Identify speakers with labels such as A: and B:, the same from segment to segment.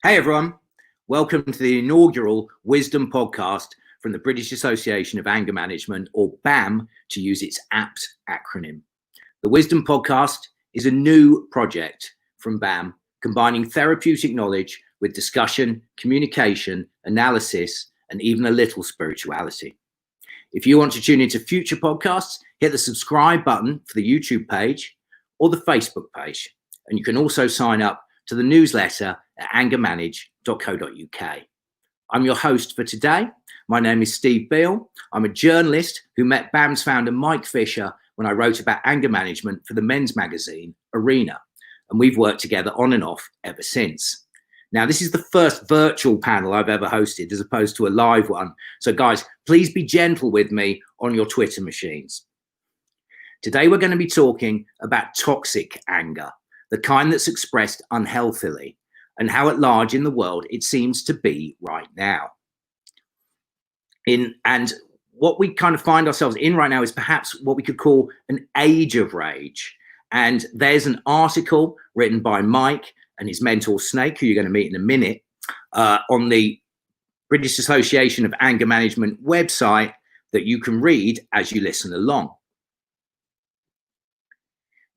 A: Hey everyone, welcome to the inaugural Wisdom podcast from the British Association of Anger Management, or BAM, to use its apt acronym. The Wisdom podcast is a new project from BAM, combining therapeutic knowledge with discussion, communication, analysis, and even a little spirituality. If you want to tune into future podcasts, hit the subscribe button for the YouTube page or the Facebook page. And you can also sign up to the newsletter at angermanage.co.uk. I'm your host for today. My name is Steve Beale. I'm a journalist who met BAM's founder Mike Fisher when I wrote about anger management for the men's magazine Arena, and we've worked together on and off ever since. Now, this is the first virtual panel I've ever hosted as opposed to a live one. So guys, please be gentle with me on your Twitter machines. Today, we're going to be talking about toxic anger, the kind that's expressed unhealthily, and how at large in the world it seems to be right now. And what we kind of find ourselves in right now is perhaps what we could call an age of rage. And there's an article written by Mike and his mentor Snake, who you're going to meet in a minute, on the British Association of Anger Management website that you can read as you listen along.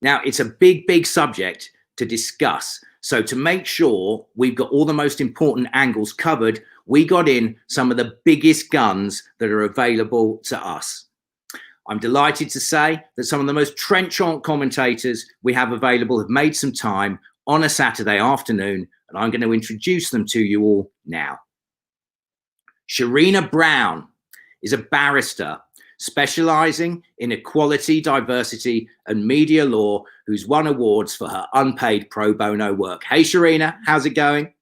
A: Now, it's a big subject to discuss. So to make sure we've got all the most important angles covered, we got in some of the biggest guns that are available to us. I'm delighted to say that some of the most trenchant commentators we have available have made some time on a Saturday afternoon, and I'm going to introduce them to you all now. Sharina Brown is a barrister specializing in equality, diversity, and media law, who's won awards for her unpaid pro bono work. Hey, Sharina, how's it going?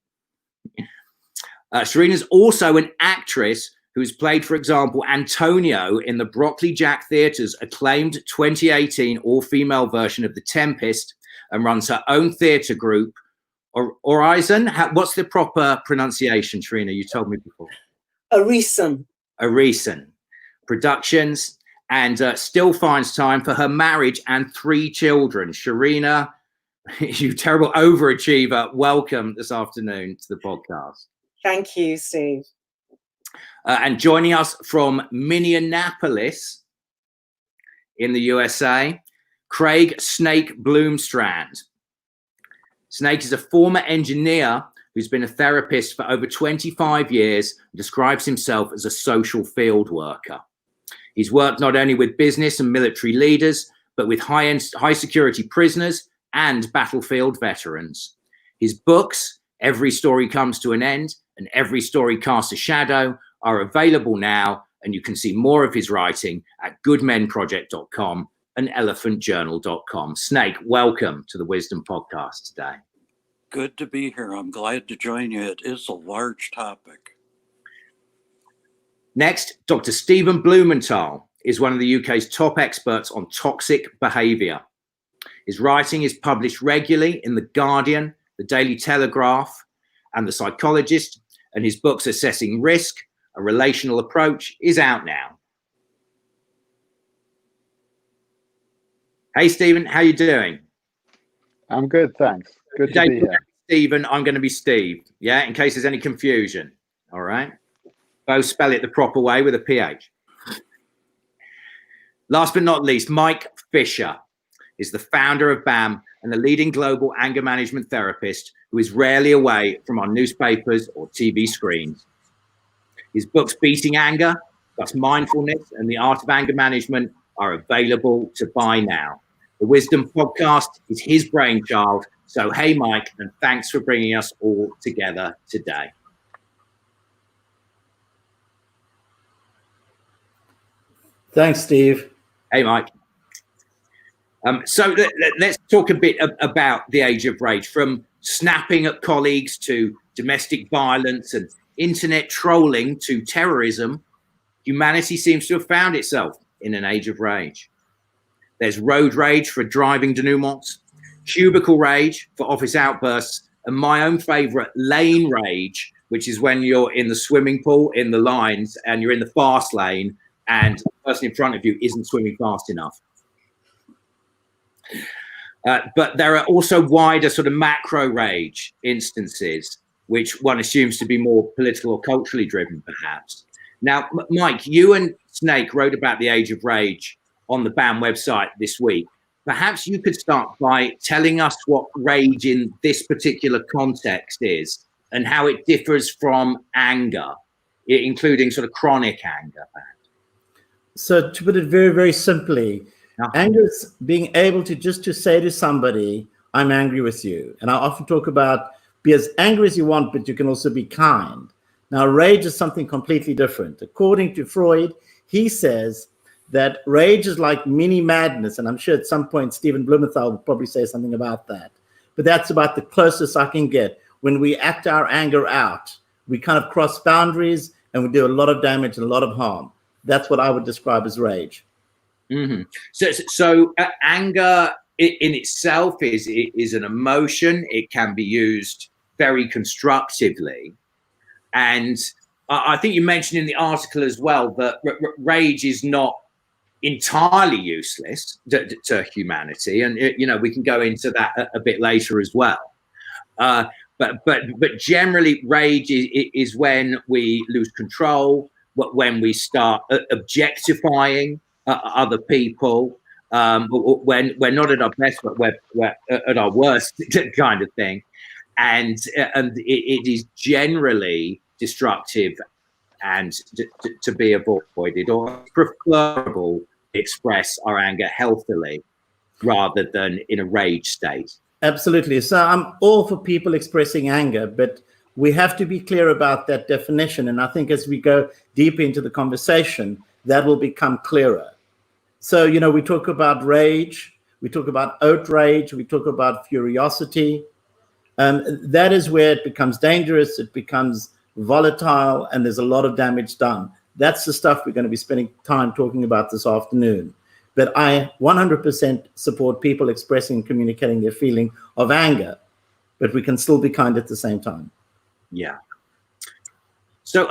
A: Sharina's also an actress who's played, for example, Antonio in the Brockley Jack Theatre's acclaimed 2018 all-female version of The Tempest, and runs her own theatre group, Horizon. What's the proper pronunciation, Sharina? You told me before. Horizon Productions, and still finds time for her marriage and 3 children. Sharina, you terrible overachiever, welcome this afternoon to the podcast.
B: Thank you, Steve.
A: And joining us from Minneapolis in the USA, Craig Snake Bloomstrand. Snake is a former engineer who's been a therapist for over 25 years and describes himself as a social field worker. He's worked not only with business and military leaders, but with high security prisoners and battlefield veterans. His books, Every Story Comes to an End and Every Story Casts a Shadow, are available now, and you can see more of his writing at goodmenproject.com and elephantjournal.com. Snake, welcome to the Wisdom Podcast today.
C: Good to be here. I'm glad to join you. It is a large topic.
A: Next, Dr. Stephen Blumenthal is one of the UK's top experts on toxic behaviour. His writing is published regularly in The Guardian, The Daily Telegraph, and The Psychologist, and his books Assessing Risk, A Relational Approach is out now. Hey, Stephen, how you doing?
D: I'm good, thanks. Good to be here.
A: Stephen, I'm going to be Steve, yeah, in case there's any confusion, all right? Both spell it the proper way with a PH. Last but not least, Mike Fisher is the founder of BAM and the leading global anger management therapist who is rarely away from our newspapers or TV screens. His books, Beating Anger, plus Mindfulness and the Art of Anger Management, are available to buy now. The Wisdom Podcast is his brainchild. So, hey, Mike, and thanks for bringing us all together today.
E: Thanks, Steve.
A: Hey, Mike. So let's talk a bit about the age of rage, from snapping at colleagues to domestic violence and internet trolling to terrorism. Humanity seems to have found itself in an age of rage. There's road rage for driving denouements, cubicle rage for office outbursts, and my own favorite, lane rage, which is when you're in the swimming pool in the lines and you're in the fast lane and the person in front of you isn't swimming fast enough. But there are also wider sort of macro rage instances. which one assumes to be more political or culturally driven, perhaps. Now, Mike, you and Snake wrote about the Age of Rage on the BAM website this week. Perhaps you could start by telling us what rage in this particular context is and how it differs from anger, including sort of chronic anger, perhaps.
E: So to put it very, very simply, anger is being able to say to somebody, I'm angry with you. And I often talk about be as angry as you want, but you can also be kind. Now, rage is something completely different. According to Freud, he says that rage is like mini madness. And I'm sure at some point, Stephen Blumenthal will probably say something about that. But that's about the closest I can get. When we act our anger out, we kind of cross boundaries and we do a lot of damage and a lot of harm. That's what I would describe as rage.
A: Mm-hmm. So anger in itself is an emotion. It can be used very constructively. And I think you mentioned in the article as well that rage is not entirely useless to humanity. And, we can go into that a bit later as well. But generally, rage is when we lose control, when we start objectifying other people, when we're not at our best, but we're at our worst kind of thing. And it is generally destructive and to be avoided, or preferable to express our anger healthily rather than in a rage state.
E: Absolutely. So I'm all for people expressing anger, but we have to be clear about that definition. And I think as we go deep into the conversation, that will become clearer. So, we talk about rage, we talk about outrage, we talk about furiosity. That is where it becomes dangerous, it becomes volatile, and there's a lot of damage done. That's the stuff we're going to be spending time talking about this afternoon. But I 100% support people expressing and communicating their feeling of anger, but we can still be kind at the same time.
A: Yeah. So,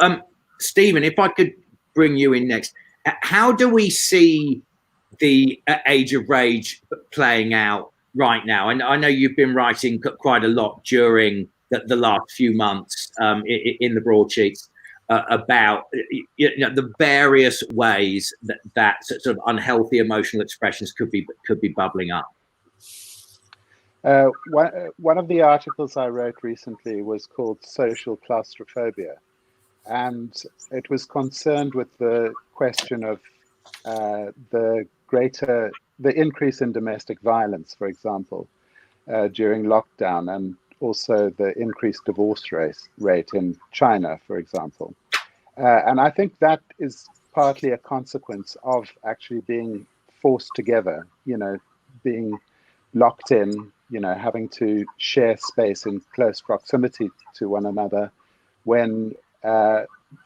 A: Stephen, if I could bring you in next, how do we see the Age of Rage playing out right now? And I know you've been writing quite a lot during the last few months in the broadsheets about the various ways that sort of unhealthy emotional expressions could be bubbling up.
D: One of the articles I wrote recently was called Social Claustrophobia, and it was concerned with the question of the increase in domestic violence, for example, during lockdown, and also the increased divorce rate in China, for example. And I think that is partly a consequence of actually being forced together, being locked in, having to share space in close proximity to one another, when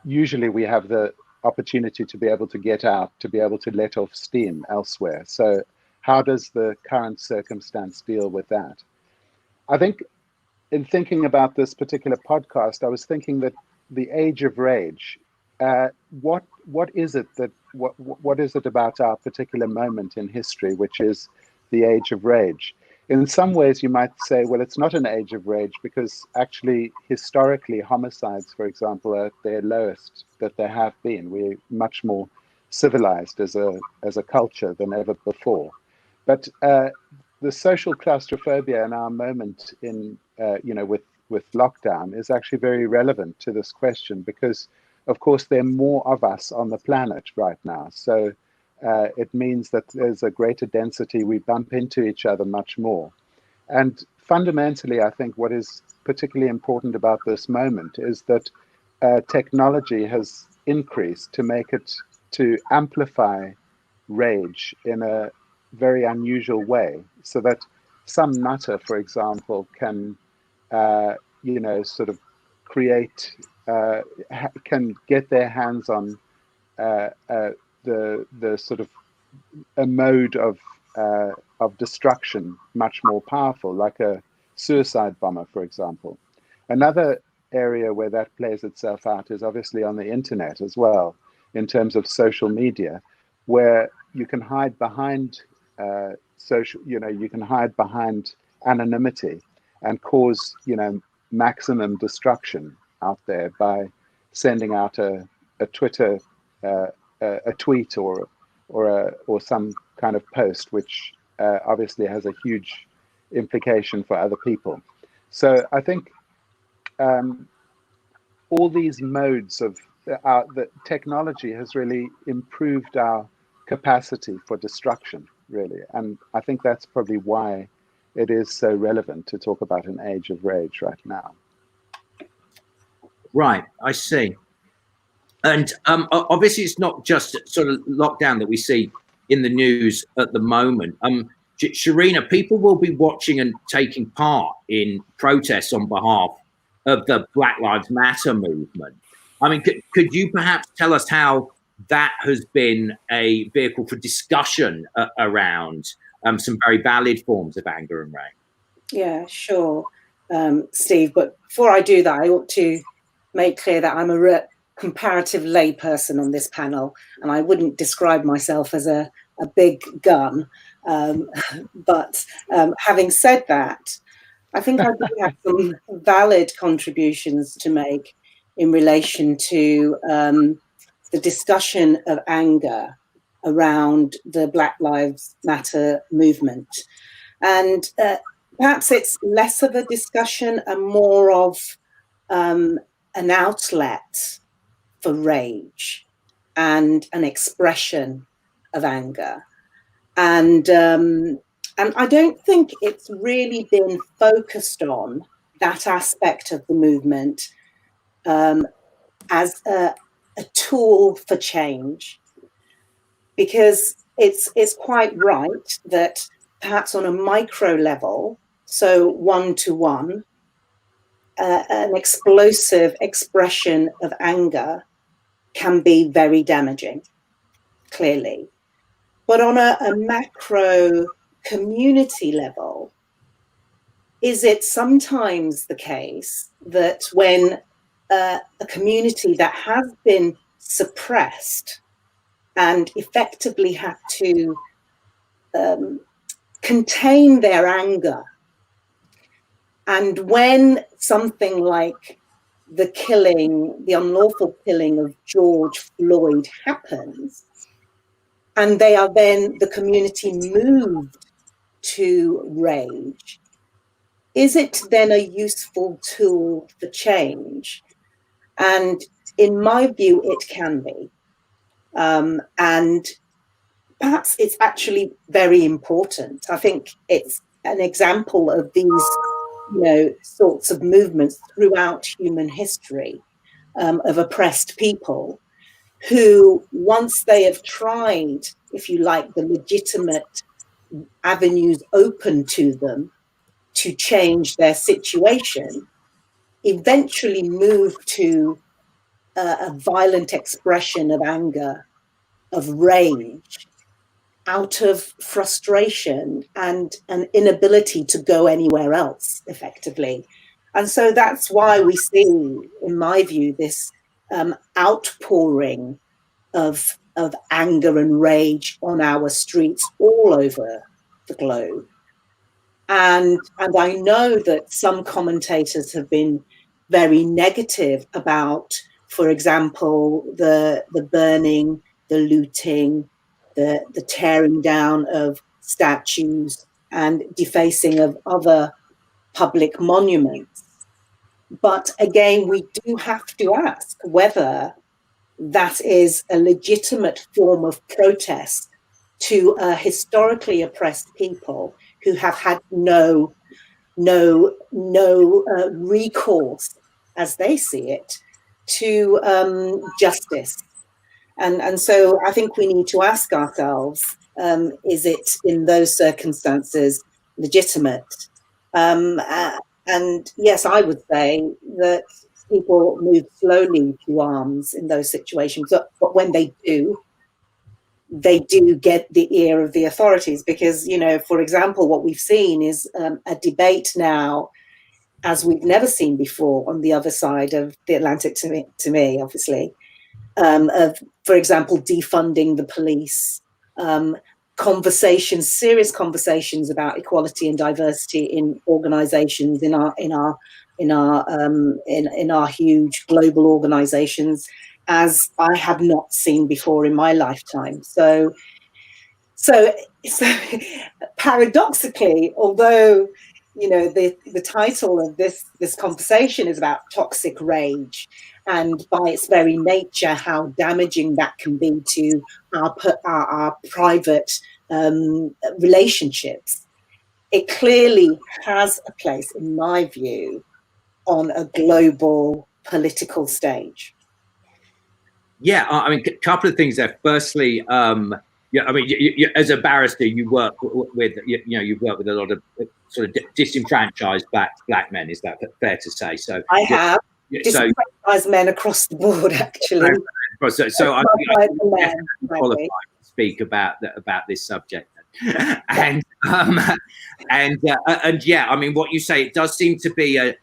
D: usually we have the opportunity to be able to get out, to be able to let off steam elsewhere. So how does the current circumstance deal with that? I think in thinking about this particular podcast, I was thinking that the Age of Rage, what is it about our particular moment in history, which is the Age of Rage? In some ways, you might say, well, it's not an age of rage because actually, historically, homicides, for example, are at their lowest that they have been. We're much more civilized as a culture than ever before. But the social claustrophobia in our moment in, with lockdown is actually very relevant to this question because, of course, there are more of us on the planet right now. So it means that there's a greater density. We bump into each other much more. And fundamentally, I think what is particularly important about this moment is that technology has increased to amplify rage in a very unusual way, so that some nutter, for example, can, sort of create, can get their hands on the sort of a mode of destruction much more powerful, like a suicide bomber, for example. Another area where that plays itself out is obviously on the internet as well, in terms of social media, where you can hide behind you can hide behind anonymity and cause, maximum destruction out there by sending out a Twitter a tweet or some kind of post, which obviously has a huge implication for other people. So I think all these modes of the technology has really improved our capacity for destruction, really. And I think that's probably why it is so relevant to talk about an age of rage right now.
A: Right, I see. And obviously it's not just sort of lockdown that we see in the news at the moment. Sharina, people will be watching and taking part in protests on behalf of the Black Lives Matter movement. I mean, could you perhaps tell us how that has been a vehicle for discussion around some very valid forms of anger and rage?
B: Yeah, sure, Steve. But before I do that, I ought to make clear that I'm a comparative lay person on this panel, and I wouldn't describe myself as a big gun. But having said that, I think I do have some valid contributions to make in relation to the discussion of anger around the Black Lives Matter movement. And perhaps it's less of a discussion and more of an outlet for rage and an expression of anger. And I don't think it's really been focused on that aspect of the movement as a tool for change, because it's quite right that perhaps on a micro level, so one-to-one, an explosive expression of anger can be very damaging, clearly. But on a macro community level, is it sometimes the case that when a community that has been suppressed and effectively had to contain their anger, and when something like the unlawful killing of George Floyd happens, and the community moved to rage, is it then a useful tool for change? And in my view, it can be. And perhaps it's actually very important. I think it's an example of these, sorts of movements throughout human history of oppressed people who, once they have tried, if you like, the legitimate avenues open to them to change their situation, eventually move to a violent expression of anger, of rage, out of frustration and an inability to go anywhere else effectively. And so that's why we see, in my view, this outpouring of anger and rage on our streets all over the globe. And I know that some commentators have been very negative about, for example, the burning, the looting, the tearing down of statues and defacing of other public monuments. But again, we do have to ask whether that is a legitimate form of protest to a historically oppressed people who have had no recourse, as they see it, to justice. And so I think we need to ask ourselves, is it in those circumstances legitimate? And yes, I would say that people move slowly to arms in those situations, but when they do get the ear of the authorities, because, for example, what we've seen is a debate now, as we've never seen before on the other side of the Atlantic to me, obviously, of, for example, defunding the police, serious conversations about equality and diversity in organizations, in our in our huge global organizations as I have not seen before in my lifetime. So paradoxically, although the title of this conversation is about toxic rage, and by its very nature how damaging that can be to our private relationships, it clearly has a place, in my view, on a global political stage.
A: Yeah, I mean, a couple of things there. Firstly, yeah, I mean, you, as a barrister, you work with, you've worked with a lot of sort of disenfranchised black men. Is that fair to say? So
B: I have disenfranchised men across the board, actually.
A: So I'm qualified to speak about this subject. And yeah, I mean, what you say, it does seem to be a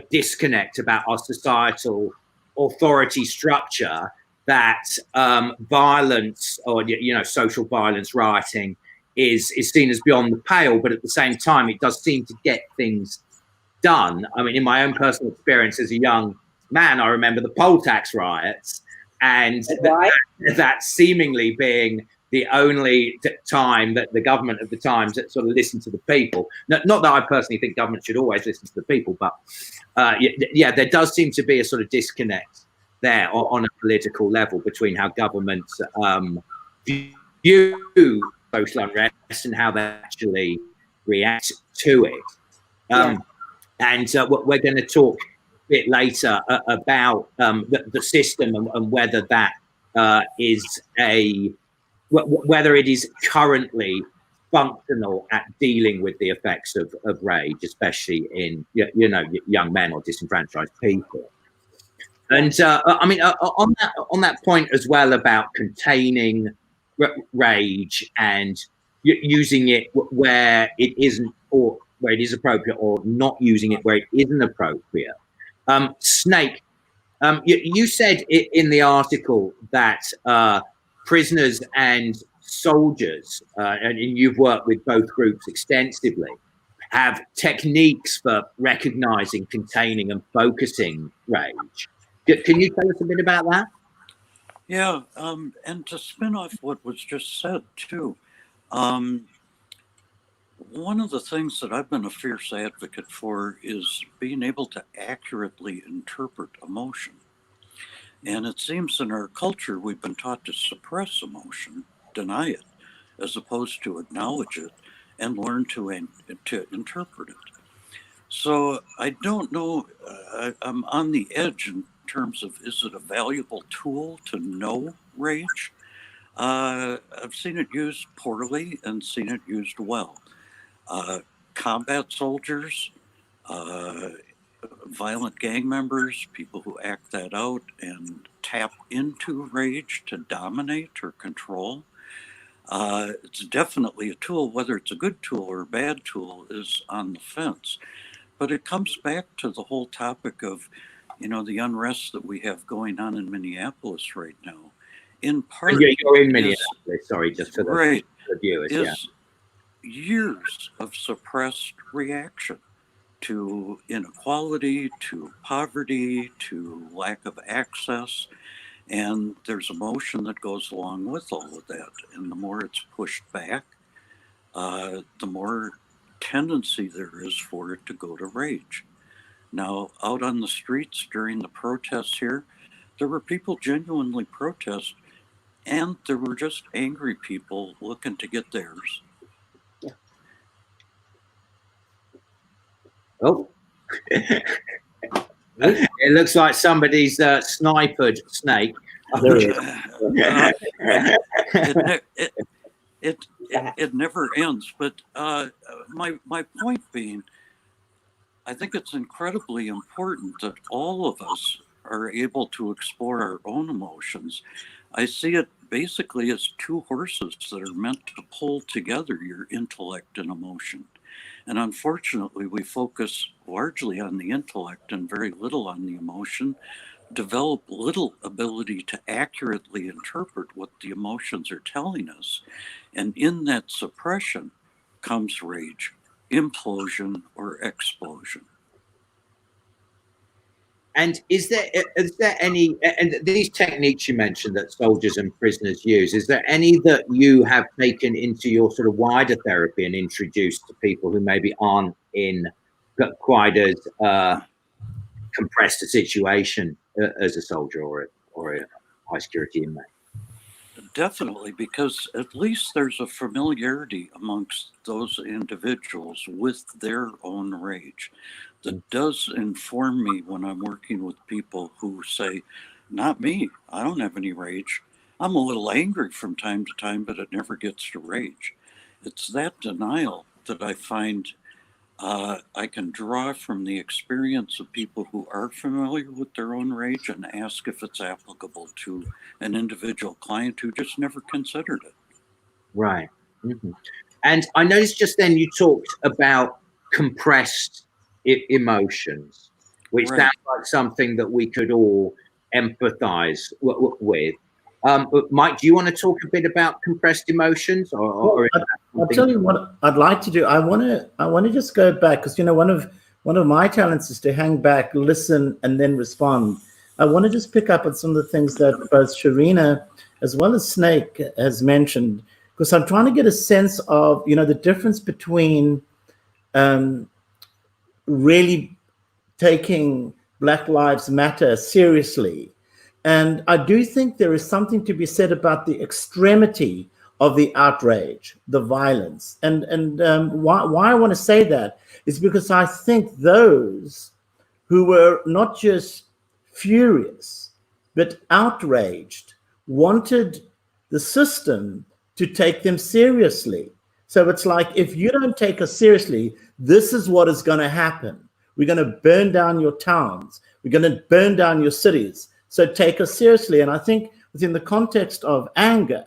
A: disconnect about our societal authority structure, that violence or social violence, rioting is seen as beyond the pale, but at the same time it does seem to get things done. I mean, in my own personal experience as a young man, I remember the poll tax riots, and that seemingly being the only time that the government of the time sort of listened to the people. Not that I personally think government should always listen to the people, but yeah, there does seem to be a sort of disconnect there on a political level between how governments view social unrest and how they actually react to it. And we're going to talk a bit later about the system and whether that whether it is currently functional at dealing with the effects of rage, especially in young men or disenfranchised people. And I mean, on that point as well about containing rage and using it where it isn't, or where it is appropriate, or not using it where it isn't appropriate. Snake, you said in the article that prisoners and soldiers, and you've worked with both groups extensively, have techniques for recognizing, containing, and focusing rage. Can you tell us a bit about that?
C: Yeah, and to spin off what was just said too, one of the things that I've been a fierce advocate for is being able to accurately interpret emotion. And it seems in our culture we've been taught to suppress emotion, deny it, as opposed to acknowledge it and learn to interpret it. So I don't know, I'm on the edge in terms of, is it a valuable tool to know rage? I've seen it used poorly and seen it used well. Combat soldiers, violent gang members, people who act that out and tap into rage to dominate or control. It's definitely a tool. Whether it's a good tool or a bad tool is on the fence. But it comes back to the whole topic of, the unrest that we have going on in Minneapolis right now. In part,
A: you're in Minneapolis. Sorry, just for the viewers.
C: Is years of suppressed reaction to inequality, to poverty, to lack of access. And there's emotion that goes along with all of that. And the more it's pushed back, the more tendency there is for it to go to rage. Now, out on the streets during the protests here, there were people genuinely protest, and there were just angry people looking to get theirs.
B: Yeah.
A: Oh. It looks like somebody's sniped Snake.
C: It never ends. But my point being, I think it's incredibly important that all of us are able to explore our own emotions. I see it basically as two horses that are meant to pull together your intellect and emotion. And unfortunately, we focus largely on the intellect and very little on the emotion, develop little ability to accurately interpret what the emotions are telling us. And in that suppression comes rage, implosion, or explosion.
A: And is there any, and these techniques you mentioned that soldiers and prisoners use, is there any that you have taken into your sort of wider therapy and introduced to people who maybe aren't in quite as compressed a situation as a soldier or a high security inmate?
C: Definitely, because at least there's a familiarity amongst those individuals with their own rage that does inform me when I'm working with people who say, not me, I don't have any rage. I'm a little angry from time to time, but it never gets to rage. It's that denial that I find I can draw from the experience of people who are familiar with their own rage and ask if it's applicable to an individual client who just never considered it.
A: Right. Mm-hmm. And I noticed just then you talked about compressed emotions, which
C: Right.
A: sounds like something that we could all empathize with. But Mike, do you want to talk a bit about compressed emotions, or
E: I'll tell you what I'd like to do. I want to just go back, because one of my talents is to hang back, listen, and then respond. I want to just pick up on some of the things that both Sharina as well as Snake has mentioned, because I'm trying to get a sense of the difference between really taking Black Lives Matter seriously. And I do think there is something to be said about the extremity of the outrage, the violence. And why I want to say that is because I think those who were not just furious, but outraged, wanted the system to take them seriously. So it's like, if you don't take us seriously, this is what is going to happen. We're going to burn down your towns. We're going to burn down your cities. So take us seriously. And I think within the context of anger,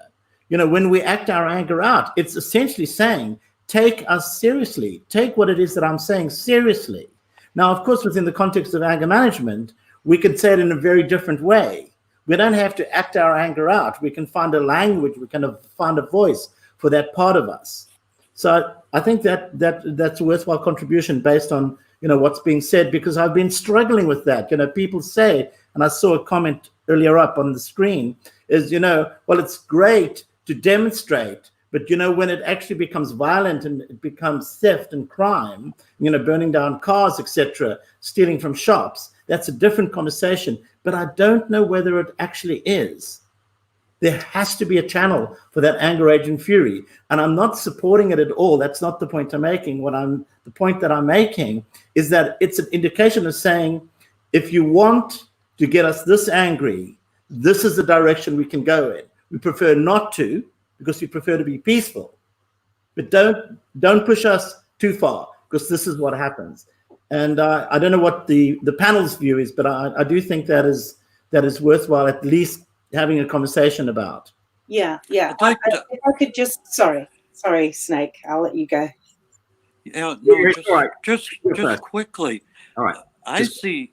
E: when we act our anger out, it's essentially saying, take us seriously. Take what it is that I'm saying seriously. Now, of course, within the context of anger management, we can say it in a very different way. We don't have to act our anger out. We can find a language, we can find a voice for that part of us. So I think that's a worthwhile contribution based on what's being said, because I've been struggling with that. People say, and I saw a comment earlier up on the screen, is well, it's great to demonstrate, but when it actually becomes violent and it becomes theft and crime, burning down cars, etc., stealing from shops, that's a different conversation. But I don't know whether it actually is. There has to be a channel for that anger, rage, and fury. And I'm not supporting it at all. That's not the point I'm making. The point that I'm making is that it's an indication of saying, if you want to get us this angry, this is the direction we can go in. We prefer not to, because we prefer to be peaceful. But don't push us too far, because this is what happens. And I don't know what the panel's view is, but I do think that is worthwhile at least having a conversation about.
B: Yeah. If I could just, sorry, Snake, I'll let you go.
C: Yeah, no,
A: right.
C: just quickly.
A: All right.
C: I see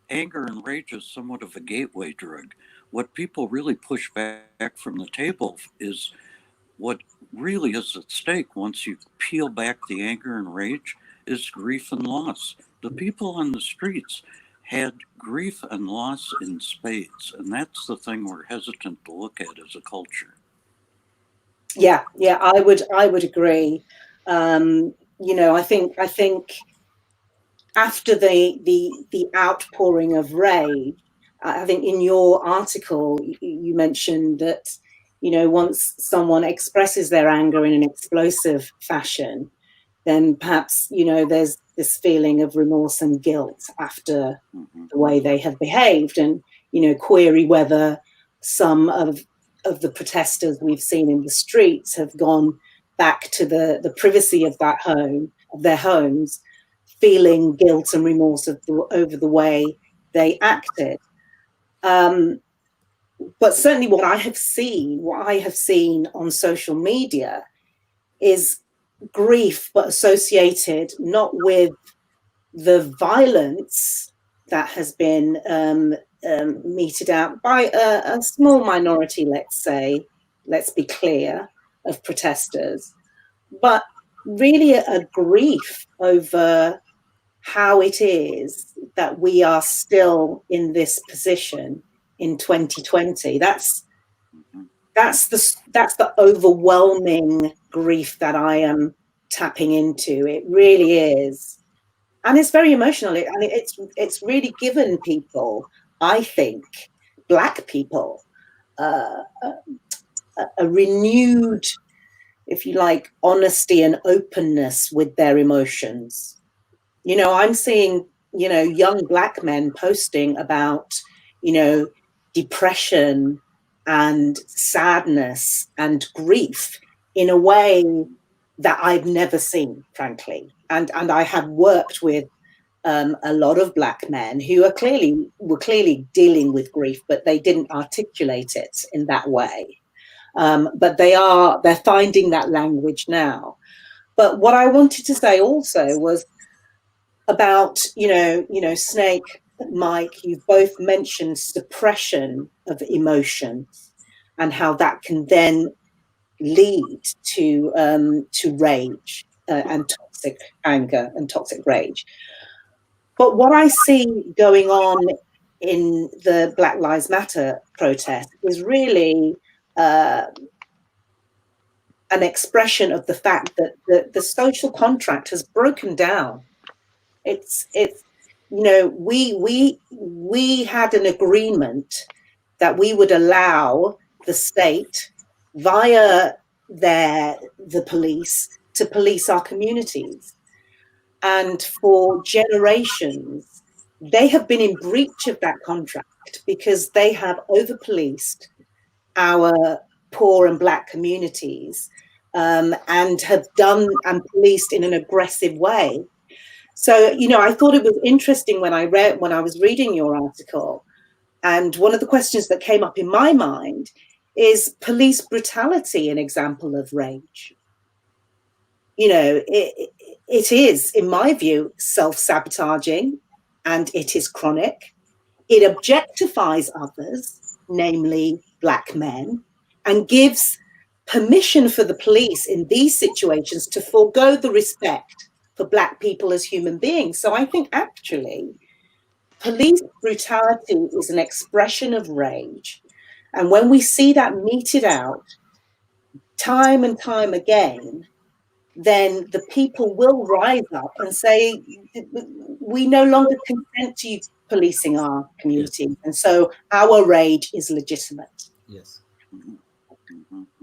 C: anger and rage as somewhat of a gateway drug. What people really push back from the table is what really is at stake once you peel back the anger and rage is grief and loss. The people on the streets had grief and loss in spades, and that's the thing we're hesitant to look at as a culture.
B: Yeah, I would agree. I think after the outpouring of rage, I think in your article you mentioned that once someone expresses their anger in an explosive fashion, then perhaps there's this feeling of remorse and guilt after the way they have behaved, and query whether some of the protesters we've seen in the streets have gone back to the privacy of their homes, feeling guilt and remorse over the way they acted. But certainly what I have seen on social media is grief, but associated not with the violence that has been meted out by a small minority, let's be clear, of protesters, but really a grief over how it is that we are still in this position in 2020. That's the overwhelming grief that I am tapping into. It really is. And it's very emotional. It's really given people, I think, Black people, a renewed, if you like, honesty and openness with their emotions. You know, I'm seeing, you know, young Black men posting about, you know, depression and sadness and grief in a way that I've never seen, frankly. And I have worked with a lot of Black men who were clearly dealing with grief, but they didn't articulate it in that way. But they're finding that language now. But what I wanted to say also was about, you know, Snake, Mike, you've both mentioned suppression of emotions and how that can then lead to rage and toxic anger and toxic rage. But what I see going on in the Black Lives Matter protest is really an expression of the fact that the social contract has broken down. It's you know, we had an agreement that we would allow the state via the police to police our communities. And for generations, they have been in breach of that contract because they have over-policed our poor and Black communities and have done and policed in an aggressive way. So, you know, I thought it was interesting when I was reading your article, and one of the questions that came up in my mind is police brutality an example of rage? You know, it is, in my view, self-sabotaging, and it is chronic. It objectifies others, namely Black men, and gives permission for the police in these situations to forego the respect for Black people as human beings. So I think actually police brutality is an expression of rage. And when we see that meted out time and time again, then the people will rise up and say, we no longer consent to you policing our community. Yes. And so our rage is legitimate.
E: Yes.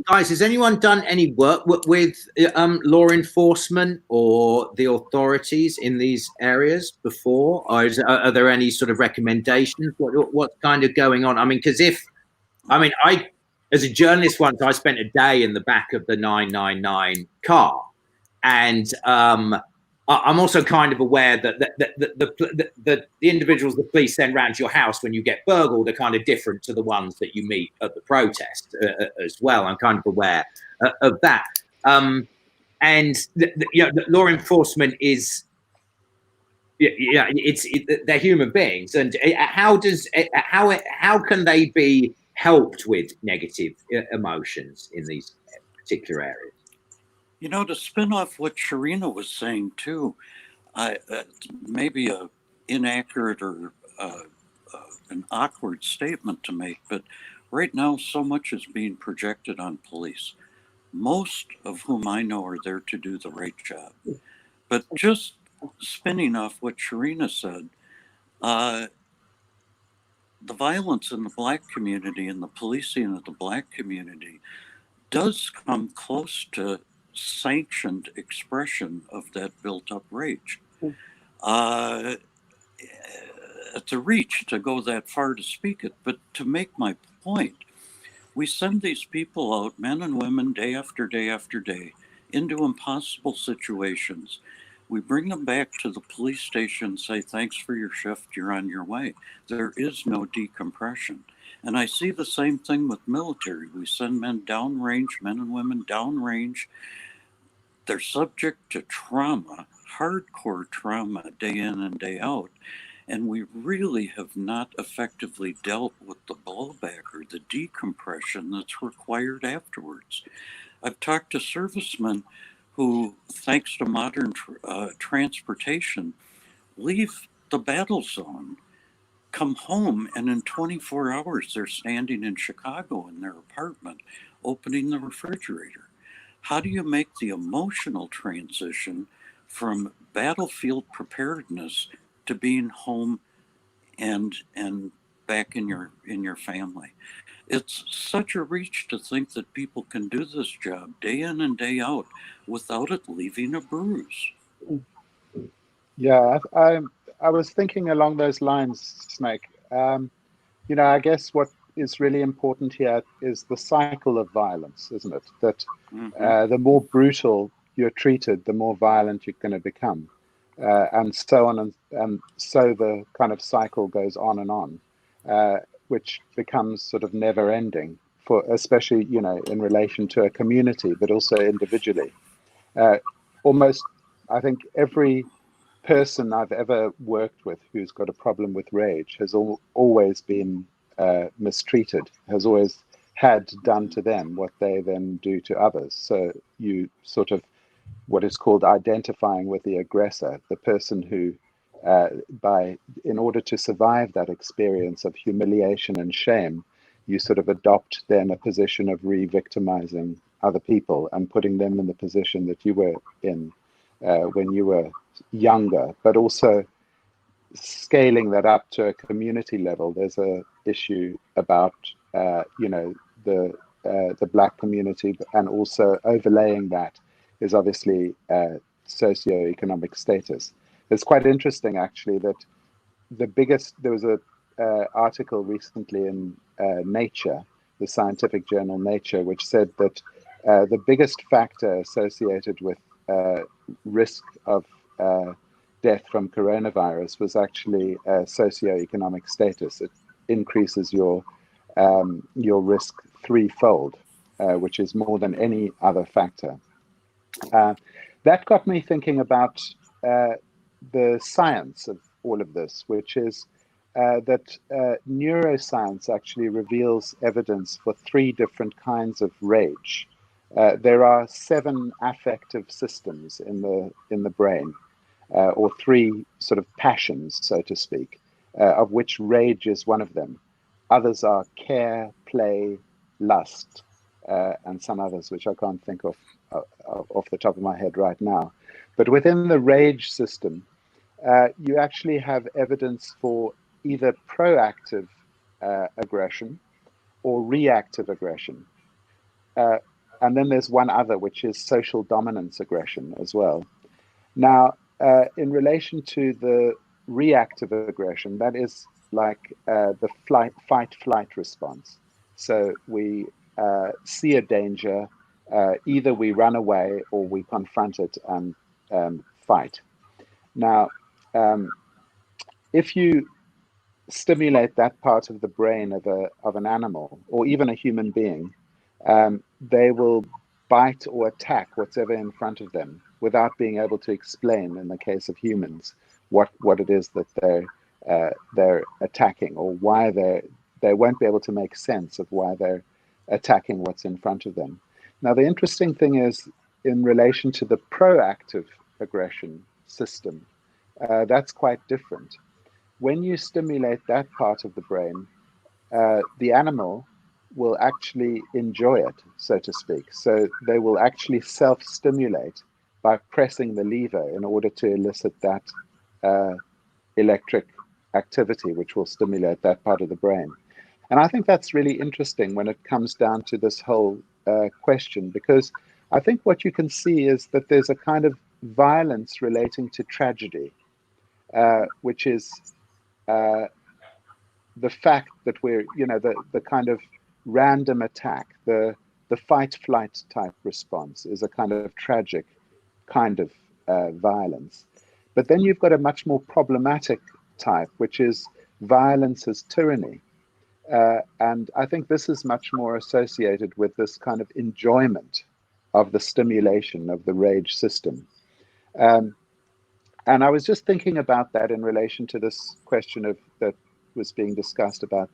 A: Guys, has anyone done any work with law enforcement or the authorities in these areas before? Or are there any sort of recommendations? What's kind of going on? I mean, because I, as a journalist once, I spent a day in the back of the 999 car. And I'm also kind of aware that the individuals the police send round to your house when you get burgled are kind of different to the ones that you meet at the protest as well. I'm kind of aware of that. And you know, law enforcement is, they're human beings, and how can they be helped with negative emotions in these particular areas?
C: You know, to spin off what Sharina was saying too, maybe a inaccurate or an awkward statement to make, but right now so much is being projected on police, most of whom I know are there to do the right job. But just spinning off what Sharina said, the violence in the Black community and the policing of the Black community does come close to sanctioned expression of that built-up rage. It's a reach to go that far to speak it, but to make my point, we send these people out, men and women, day after day after day, into impossible situations. We bring them back to the police station, say, thanks for your shift, you're on your way. There is no decompression. And I see the same thing with military. We send men downrange, men and women downrange. They're subject to trauma, hardcore trauma, day in and day out. And we really have not effectively dealt with the blowback or the decompression that's required afterwards. I've talked to servicemen who, thanks to modern transportation, leave the battle zone, come home, and in 24 hours, they're standing in Chicago in their apartment, opening the refrigerator. How do you make the emotional transition from battlefield preparedness to being home and back in your family? It's such a reach to think that people can do this job day in and day out without it leaving a bruise.
D: Yeah, I was thinking along those lines, Snake. I guess what is really important here is the cycle of violence, isn't it? That the more brutal you're treated, the more violent you're going to become, and so on, and so the kind of cycle goes on and on, which becomes sort of never-ending for, especially in relation to a community, but also individually. Almost, I think every person I've ever worked with who's got a problem with rage has always been mistreated, has always had done to them what they then do to others. So you sort of, what is called identifying with the aggressor, the person who, in order to survive that experience of humiliation and shame, you sort of adopt then a position of re-victimizing other people and putting them in the position that you were in when you were younger, but also scaling that up to a community level. There's a issue about the Black community, and also overlaying that is obviously socioeconomic status. It's quite interesting actually that there was a article recently in Nature, the scientific journal Nature, which said that the biggest factor associated with risk of death from coronavirus was actually socioeconomic status. It increases your risk threefold, which is more than any other factor. That got me thinking about the science of all of this, which is that neuroscience actually reveals evidence for 3 different kinds of rage. There are 7 affective systems in the brain, or 3 sort of passions, so to speak, of which rage is one of them. Others are care, play, lust, and some others which I can't think of off the top of my head right now. But within the rage system, you actually have evidence for either proactive aggression or reactive aggression. And then there's one other, which is social dominance aggression as well. Now, in relation to the reactive aggression, that is like the fight-flight response. So we see a danger, either we run away or we confront it and fight. Now, if you stimulate that part of the brain of an animal or even a human being, they will bite or attack whatever in front of them without being able to explain, in the case of humans, what it is that they're attacking, or why they won't be able to make sense of why they're attacking what's in front of them. Now, the interesting thing is, in relation to the proactive aggression system, that's quite different. When you stimulate that part of the brain, the animal will actually enjoy it, so to speak. So they will actually self-stimulate by pressing the lever in order to elicit that electric activity, which will stimulate that part of the brain. And I think that's really interesting when it comes down to this whole question, because I think what you can see is that there's a kind of violence relating to tragedy, which is the fact that we're, the kind of random attack, the fight-flight type response is a kind of tragic kind of violence. But then you've got a much more problematic type, which is violence as tyranny. And I think this is much more associated with this kind of enjoyment of the stimulation of the rage system. And I was just thinking about that in relation to this question that was being discussed about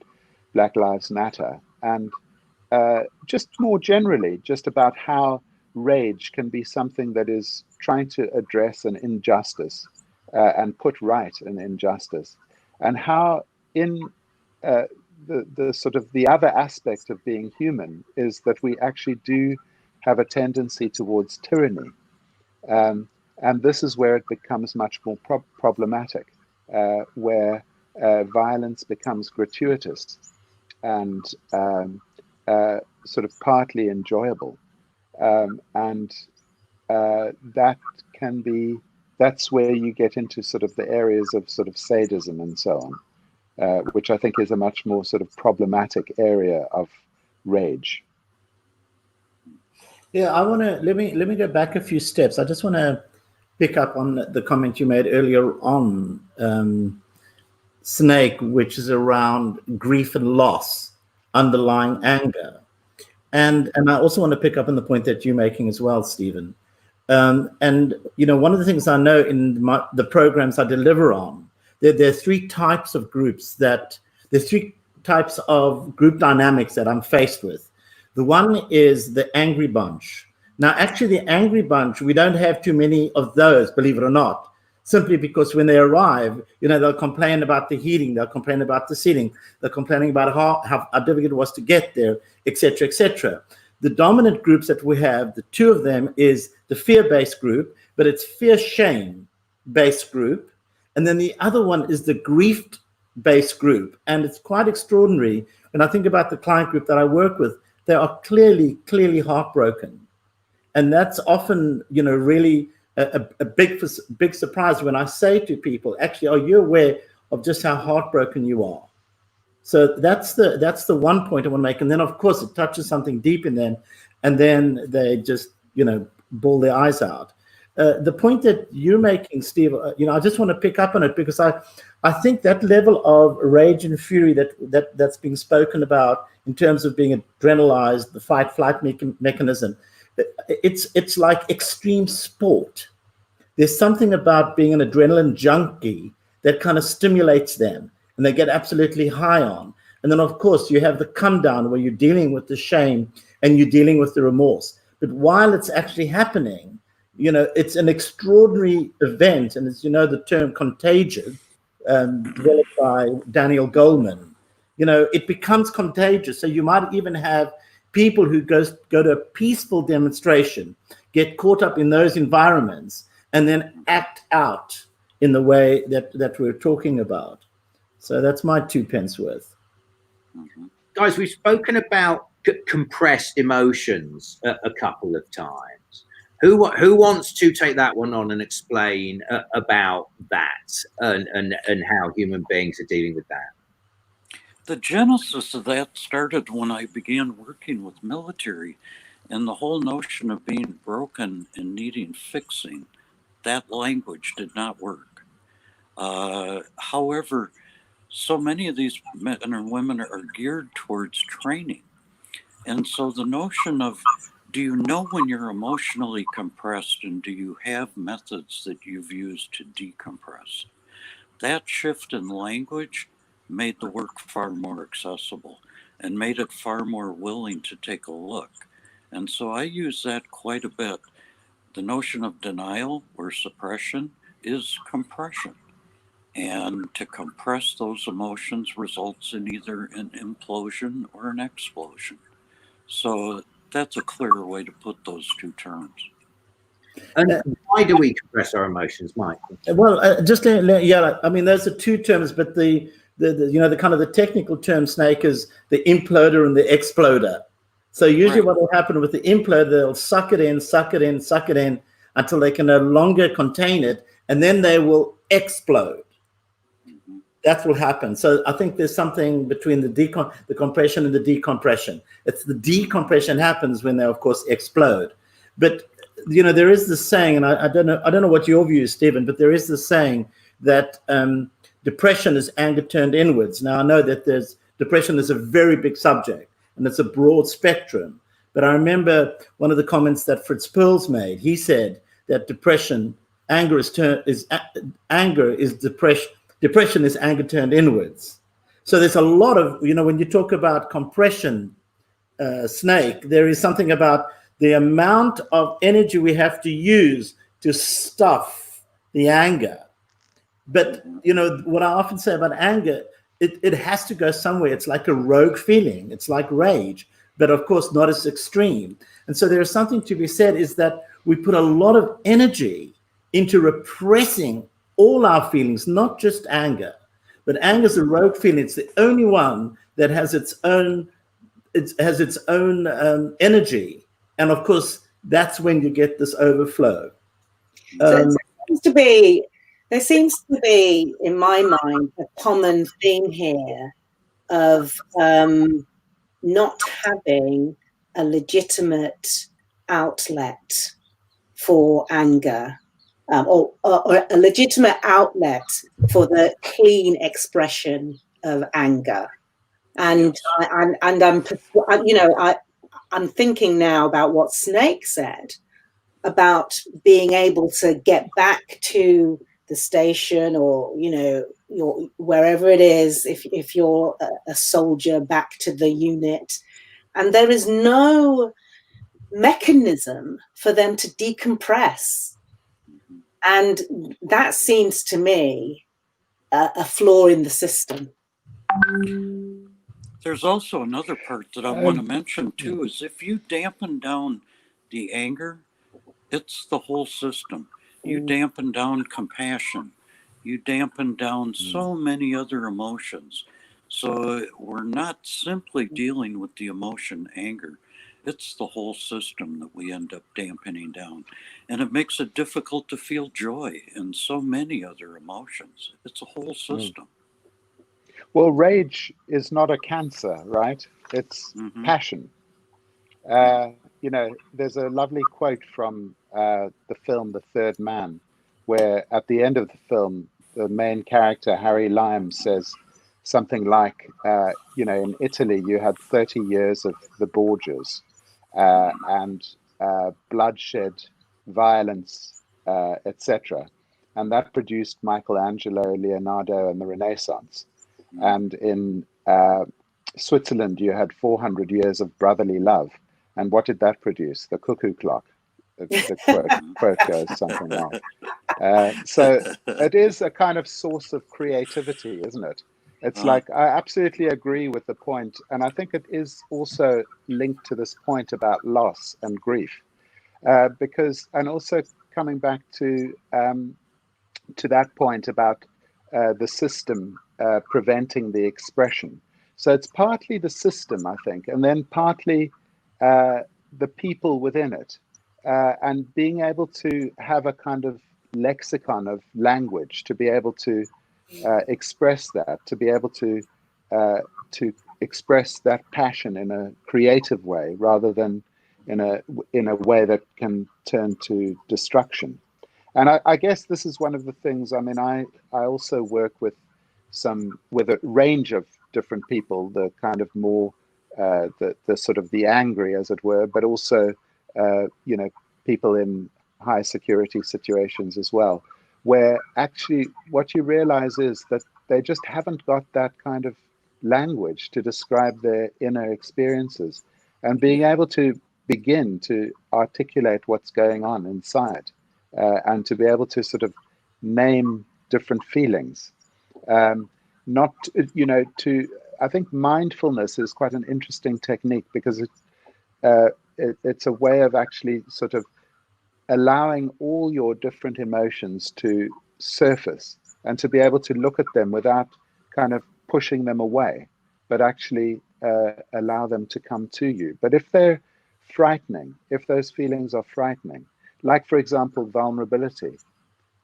D: Black Lives Matter, and just more generally, just about how rage can be something that is trying to address an injustice and put right an injustice, and how in the sort of the other aspect of being human is that we actually do have a tendency towards tyranny. And this is where it becomes much more problematic, where violence becomes gratuitous and sort of partly enjoyable. And that's where you get into sort of the areas of sort of sadism and so on, which I think is a much more sort of problematic area of rage.
E: Yeah, I want to let me go back a few steps. I just want to pick up on the comment you made earlier on, Snake, which is around grief and loss, underlying anger, and I also want to pick up on the point that you're making as well, Stephen. And one of the things I know in the programs I deliver on, there are three types of groups there's three types of group dynamics that I'm faced with. The one is the angry bunch. Now, actually, the angry bunch, we don't have too many of those, believe it or not, simply because when they arrive, they'll complain about the heating, they'll complain about the seating, they're complaining about how difficult it was to get there, etc., etc. The dominant groups that we have, the two of them is the fear-based group, but it's fear-shame-based group. And then the other one is the grief-based group. And it's quite extraordinary. When I think about the client group that I work with, they are clearly heartbroken. And that's often, really a big surprise when I say to people, actually, are you aware of just how heartbroken you are? So that's the one point I want to make. And then, of course, it touches something deep in them. And then they just, bawl their eyes out. The point that you're making, Steve, I just want to pick up on it because I think that level of rage and fury that's being spoken about in terms of being adrenalized, the fight-flight mechanism, it's like extreme sport. There's something about being an adrenaline junkie that kind of stimulates them and they get absolutely high on. And then, of course, you have the come down where you're dealing with the shame and you're dealing with the remorse. But while it's actually happening, it's an extraordinary event. And as you know, the term contagion, developed by Daniel Goleman, it becomes contagious. So you might even have people who go to a peaceful demonstration, get caught up in those environments, and then act out in the way that we're talking about. So that's my 2 pence worth.
C: Mm-hmm.
A: Guys, we've spoken about compressed emotions a couple of times. Who wants to take that one on and explain about that and how human beings are dealing with that?
C: The genesis of that started when I began working with military, and the whole notion of being broken and needing fixing, that language did not work. However, so many of these men and women are geared towards training. And so the notion of, do you know when you're emotionally compressed and do you have methods that you've used to decompress? That shift in language made the work far more accessible and made it far more willing to take a look. And so I use that quite a bit. The notion of denial or suppression is compression. And to compress those emotions results in either an implosion or an explosion. So that's a clearer way to put those two terms.
A: And why do we compress our emotions, Mike?
E: Well, those are two terms, but the kind of the technical term, Snake, is the imploder and the exploder. So usually what will happen with the imploder, they'll suck it in until they can no longer contain it, and then they will explode. That will happen. So I think there's something between the compression and the decompression. It's the decompression happens when they, of course, explode. But there is this saying, and I don't know what your view is, Stephen, but there is this saying that depression is anger turned inwards. Now I know that depression is a very big subject and it's a broad spectrum. But I remember one of the comments that Fritz Perls made. He said that anger is depression. Depression is anger turned inwards. So there's a lot of, when you talk about compression, Snake, there is something about the amount of energy we have to use to stuff the anger But, what I often say about anger, it has to go somewhere. It's like a rogue feeling. It's like rage, but of course not as extreme. And so there is something to be said is that we put a lot of energy into repressing all our feelings, not just anger. But anger is a rogue feeling. It's the only one that has its own energy. And of course, that's when you get this overflow.
B: So there seems to be, in my mind, a common theme here of not having a legitimate outlet for anger, or a legitimate outlet for the clean expression of anger. And I'm thinking now about what Snake said about being able to get back to the station, or your wherever it is, if you're a soldier, back to the unit, and there is no mechanism for them to decompress, and that seems to me a flaw in the system.
C: There's also another part that I want to mention too, is if you dampen down the anger, it's the whole system. You dampen down compassion. You dampen down so many other emotions. So we're not simply dealing with the emotion anger. It's the whole system that we end up dampening down. And it makes it difficult to feel joy and so many other emotions. It's a whole system.
D: Well, rage is not a cancer, right? It's passion. There's a lovely quote from the film The Third Man, where at the end of the film, the main character, Harry Lime, says something like, in Italy, you had 30 years of the Borgias and bloodshed, violence, etc. And that produced Michelangelo, Leonardo, and the Renaissance. And in Switzerland, you had 400 years of brotherly love. And what did that produce? The cuckoo clock. The quote goes something like. So it is a kind of source of creativity, isn't it? It's like, I absolutely agree with the point. And I think it is also linked to this point about loss and grief. And also coming back to that point about the system preventing the expression. So it's partly the system, I think, and then partly the people within it, and being able to have a kind of lexicon of language to be able to express that, to be able to express that passion in a creative way rather than in a way that can turn to destruction. And I guess this is one of the things. I mean, I also work with a range of different people, the kind of more the sort of the angry, as it were, but also people in high security situations as well, where actually what you realize is that they just haven't got that kind of language to describe their inner experiences, and being able to begin to articulate what's going on inside, and to be able to sort of name different feelings. I think mindfulness is quite an interesting technique, because it's a way of actually sort of allowing all your different emotions to surface and to be able to look at them without kind of pushing them away, but actually allow them to come to you. But if they're frightening, if those feelings are frightening, like, for example, vulnerability,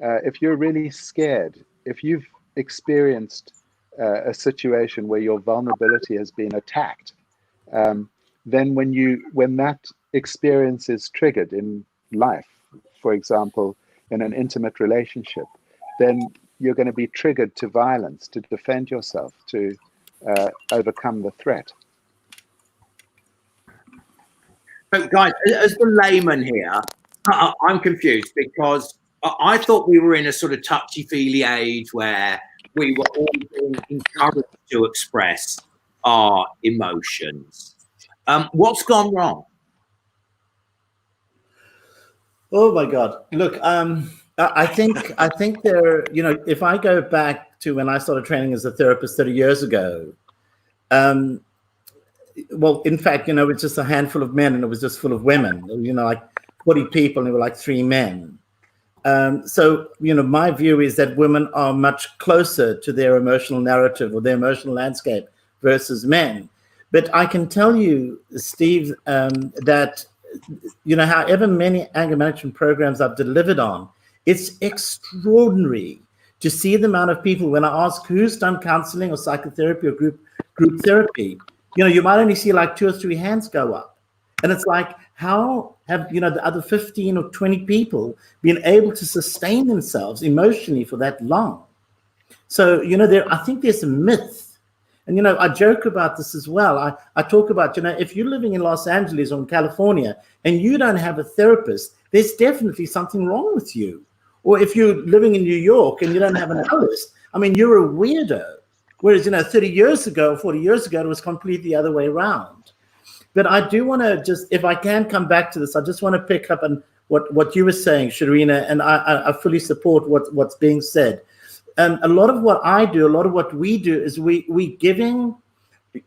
D: if you're really scared, if you've experienced a situation where your vulnerability has been attacked, then when that experience is triggered in life, for example, in an intimate relationship, then you're going to be triggered to violence, to defend yourself, to overcome the threat.
A: But guys, as the layman here, I'm confused, because I thought we were in a sort of touchy-feely age where we were all being encouraged to express our emotions. What's gone wrong?
E: Oh my God! Look, I think there, if I go back to when I started training as a therapist 30 years ago, well, in fact, it's just a handful of men and it was just full of women, like 40 people and there were like 3 men. So, my view is that women are much closer to their emotional narrative or their emotional landscape versus men. But I can tell you, Steve, that, however many anger management programs I've delivered on, it's extraordinary to see the amount of people when I ask who's done counseling or psychotherapy or group therapy, you might only see like 2 or 3 hands go up. And it's like, how have, the other 15 or 20 people been able to sustain themselves emotionally for that long? So, I think there's a myth. And, I joke about this as well. I talk about, if you're living in Los Angeles or in California and you don't have a therapist, there's definitely something wrong with you. Or if you're living in New York and you don't have an analyst, you're a weirdo. Whereas, 30 years ago, 40 years ago, it was completely the other way around. But I do want to just, if I can come back to this, I just want to pick up on what you were saying, Sharina, and I fully support what's being said. A lot of what I do, a lot of what we do is we giving,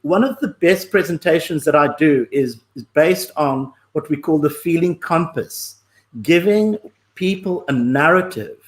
E: one of the best presentations that I do is based on what we call the feeling compass, giving people a narrative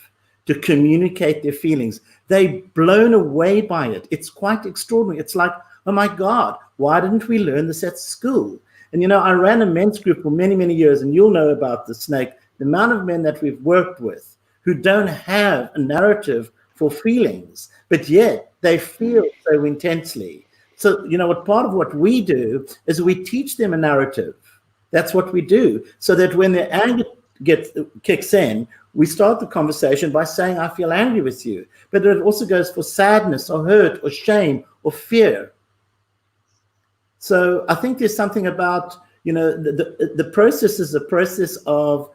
E: to communicate their feelings. They're blown away by it. It's quite extraordinary. It's like, oh my God, why didn't we learn this at school? And, I ran a men's group for many, many years, and you'll know about the Snake, the amount of men that we've worked with who don't have a narrative for feelings, but yet they feel so intensely. So, what part of what we do is we teach them a narrative. That's what we do, so that when their anger kicks in, we start the conversation by saying, I feel angry with you. But it also goes for sadness or hurt or shame or fear. So I think there's something about, the process is a process of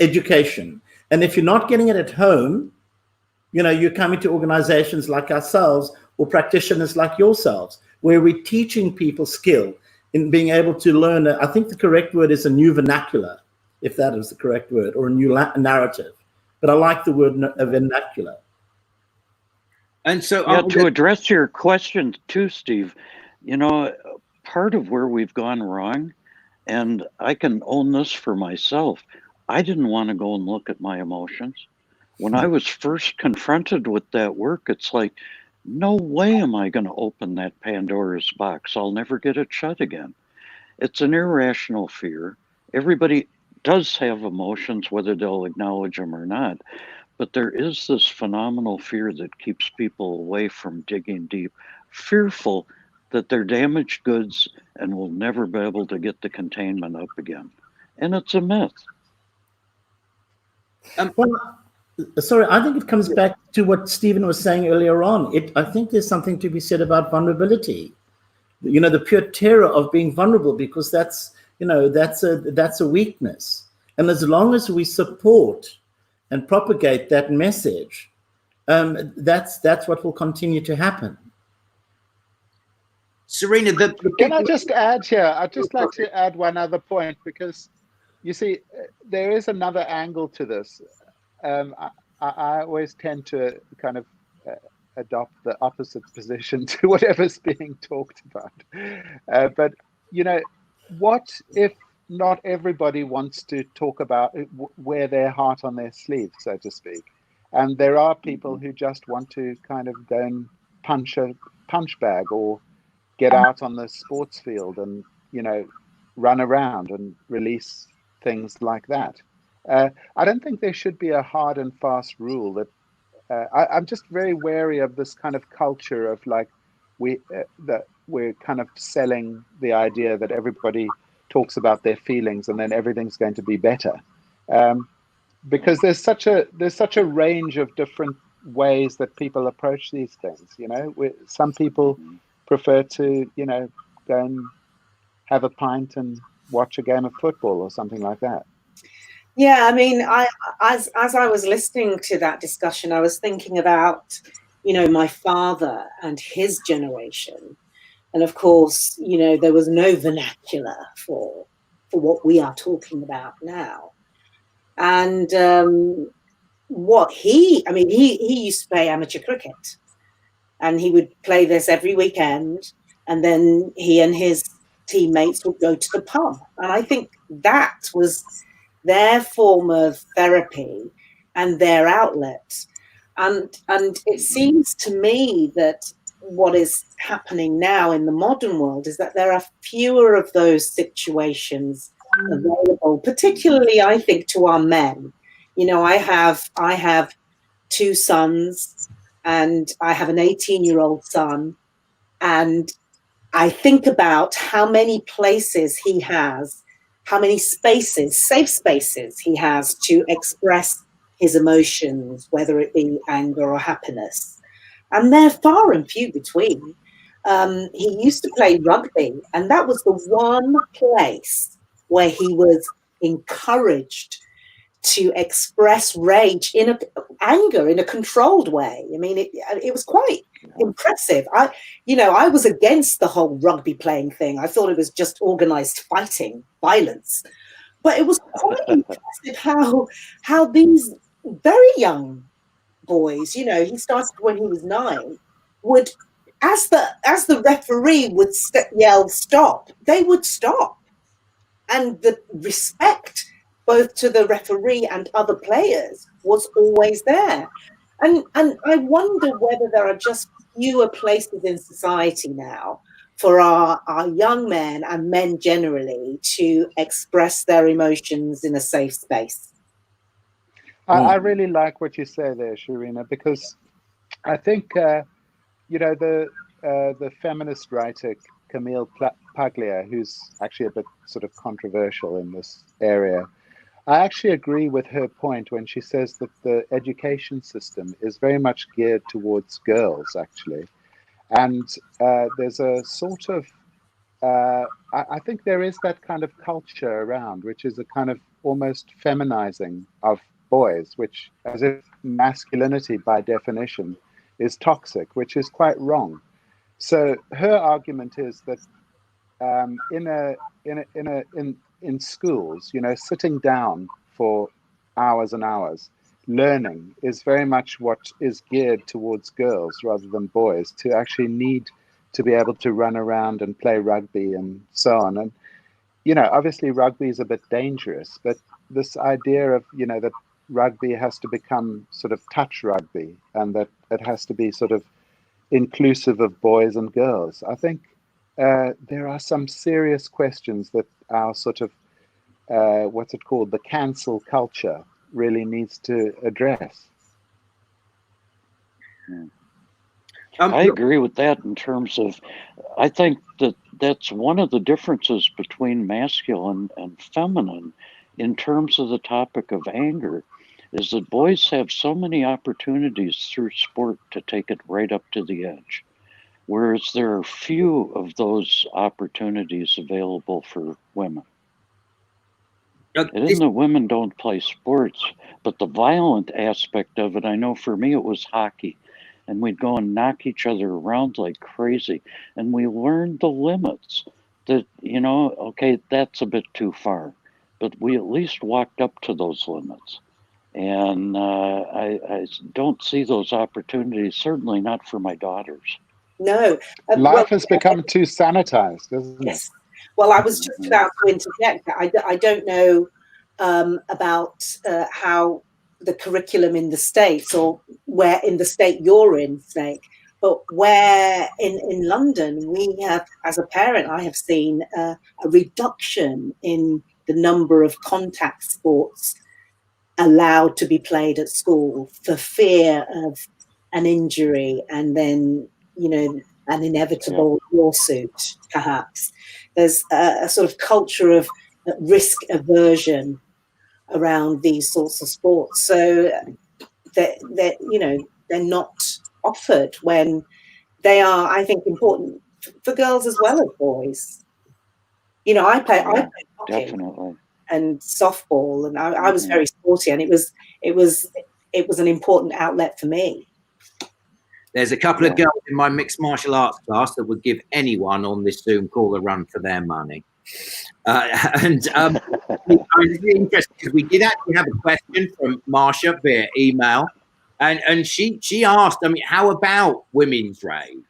E: education. And if you're not getting it at home, you're coming to organizations like ourselves or practitioners like yourselves, where we're teaching people skill in being able to learn. I think the correct word is a new vernacular, if that is the correct word, or a new narrative. But I like the word vernacular.
A: And so
C: to address your question too, Steve, part of where we've gone wrong, and I can own this for myself, I didn't want to go and look at my emotions. When I was first confronted with that work, it's like, no way am I going to open that Pandora's box. I'll never get it shut again. It's an irrational fear. Everybody does have emotions, whether they'll acknowledge them or not. But there is this phenomenal fear that keeps people away from digging deep, fearful that they're damaged goods and will never be able to get the containment up again. And it's a myth.
E: Sorry, I think it comes back to what Stephen was saying earlier on. I think there's something to be said about vulnerability. The pure terror of being vulnerable, because that's a weakness. And as long as we support and propagate that message, that's what will continue to happen.
A: Serena,
D: can I just add here? I'd just like to add one other point, because you see, there is another angle to this. I always tend to kind of adopt the opposite position to whatever's being talked about. But, what if not everybody wants to talk about wear their heart on their sleeve, so to speak? And there are people who just want to kind of go and punch a punch bag or get out on the sports field and, run around and release things like that. I don't think there should be a hard and fast rule that I'm just very wary of this kind of culture of like that we're kind of selling the idea that everybody talks about their feelings and then everything's going to be better, because there's such a range of different ways that people approach these things. Some people prefer to go and have a pint and watch a game of football or something like that.
B: Yeah, I mean, as I was listening to that discussion, I was thinking about, my father and his generation. And of course, there was no vernacular for what we are talking about now. And he used to play amateur cricket, and he would play this every weekend, and then he and his teammates would go to the pub. And I think that was their form of therapy and their outlet. And it seems to me that what is happening now in the modern world is that there are fewer of those situations available, particularly, I think, to our men. You know, I have 2 sons, and I have an 18-year-old son, and I think about how many places he has, how many spaces, safe spaces he has to express his emotions, whether it be anger or happiness. And they're far and few between. He used to play rugby, and that was the one place where he was encouraged to express rage anger in a controlled way. I mean, it was quite impressive. I was against the whole rugby playing thing. I thought it was just organized fighting, violence. But it was quite impressive how these very young boys, you know, he started when he was 9, would, as the referee would yell stop, they would stop. And the respect both to the referee and other players was always there. And I wonder whether there are just fewer places in society now for our young men and men generally to express their emotions in a safe space.
D: I really like what you say there, Sharina, because I think, the feminist writer Camille Paglia, who's actually a bit sort of controversial in this area, I actually agree with her point when she says that the education system is very much geared towards girls, actually. And there's a sort of, I think there is that kind of culture around, which is a kind of almost feminizing of boys, which, as if masculinity by definition is toxic, which is quite wrong. So her argument is that in schools, you know, sitting down for hours and hours, learning is very much what is geared towards girls rather than boys, to actually need to be able to run around and play rugby and so on. And, you know, obviously rugby is a bit dangerous, but this idea of, you know, that rugby has to become sort of touch rugby and that it has to be sort of inclusive of boys and girls. I think there are some serious questions that our sort of, what's it called, the cancel culture really needs to address.
C: I agree with that in terms of, I think that's one of the differences between masculine and feminine in terms of the topic of anger, is that boys have so many opportunities through sport to take it right up to the edge, whereas there are few of those opportunities available for women. It isn't that women don't play sports, but the violent aspect of it, I know for me it was hockey, and we'd go and knock each other around like crazy, and we learned the limits that, you know, okay, that's a bit too far, but we at least walked up to those limits. And I don't see those opportunities, certainly not for my daughters.
B: No.
D: Life has become too sanitized, doesn't it?
B: Yes. Well, I was just about to interject that. I don't know about how the curriculum in the States, or where in the state you're in, Snake, but where in London, we have, as a parent, I have seen a reduction in the number of contact sports allowed to be played at school for fear of an injury and then, you know, an inevitable lawsuit, perhaps. There's a sort of culture of risk aversion around these sorts of sports. So that you know, they're not offered when they are, I think, important for girls as well as boys. You know, I play hockey
C: Definitely.
B: and softball, and I was very sporty, and it was an important outlet for me.
A: There's a couple of girls in my mixed martial arts class that would give anyone on this Zoom call a run for their money. And I was really interested because we did actually have a question from Marsha via email, and she asked, I mean, how about women's rave?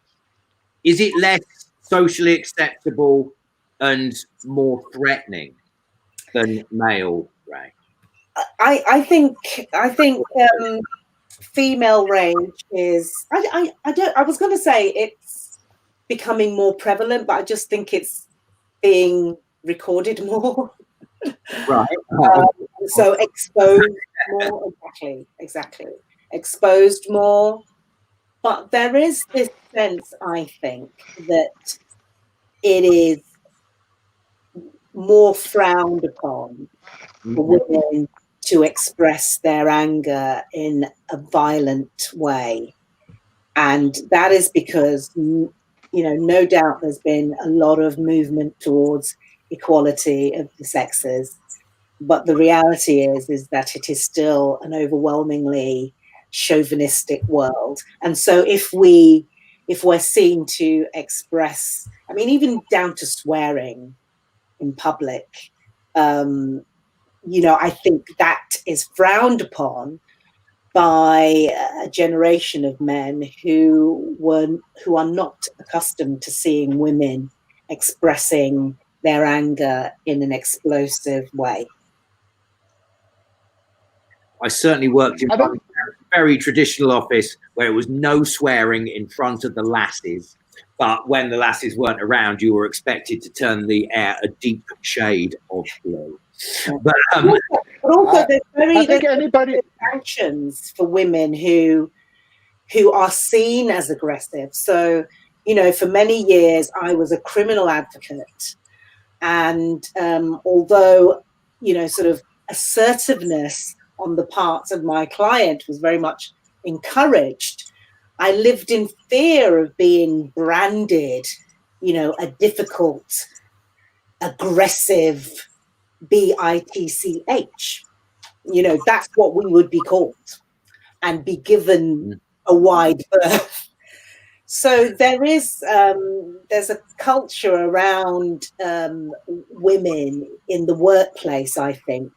A: Is it less socially acceptable and more threatening than male rave?
B: I think female rage is I was going to say it's becoming more prevalent, but I just think it's being recorded more.
A: Right.
B: So exposed more. Exactly. Exposed more. But there is this sense, I think, that it is more frowned upon for women to express their anger in a violent way. And that is because, you know, no doubt there's been a lot of movement towards equality of the sexes. But the reality is that it is still an overwhelmingly chauvinistic world. And so if we're seen to express, I mean, even down to swearing in public, you know, I think that is frowned upon by a generation of men who are not accustomed to seeing women expressing their anger in an explosive way.
A: I certainly worked in a very traditional office where it was no swearing in front of the lasses. But when the lasses weren't around, you were expected to turn the air a deep shade of blue. But
B: also, there's sanctions for women who are seen as aggressive. So, you know, for many years, I was a criminal advocate. And although, you know, sort of assertiveness on the part of my client was very much encouraged, I lived in fear of being branded, you know, a difficult, aggressive bitch. You know, that's what we would be called and be given a wide berth. So there's a culture around women in the workplace, I think,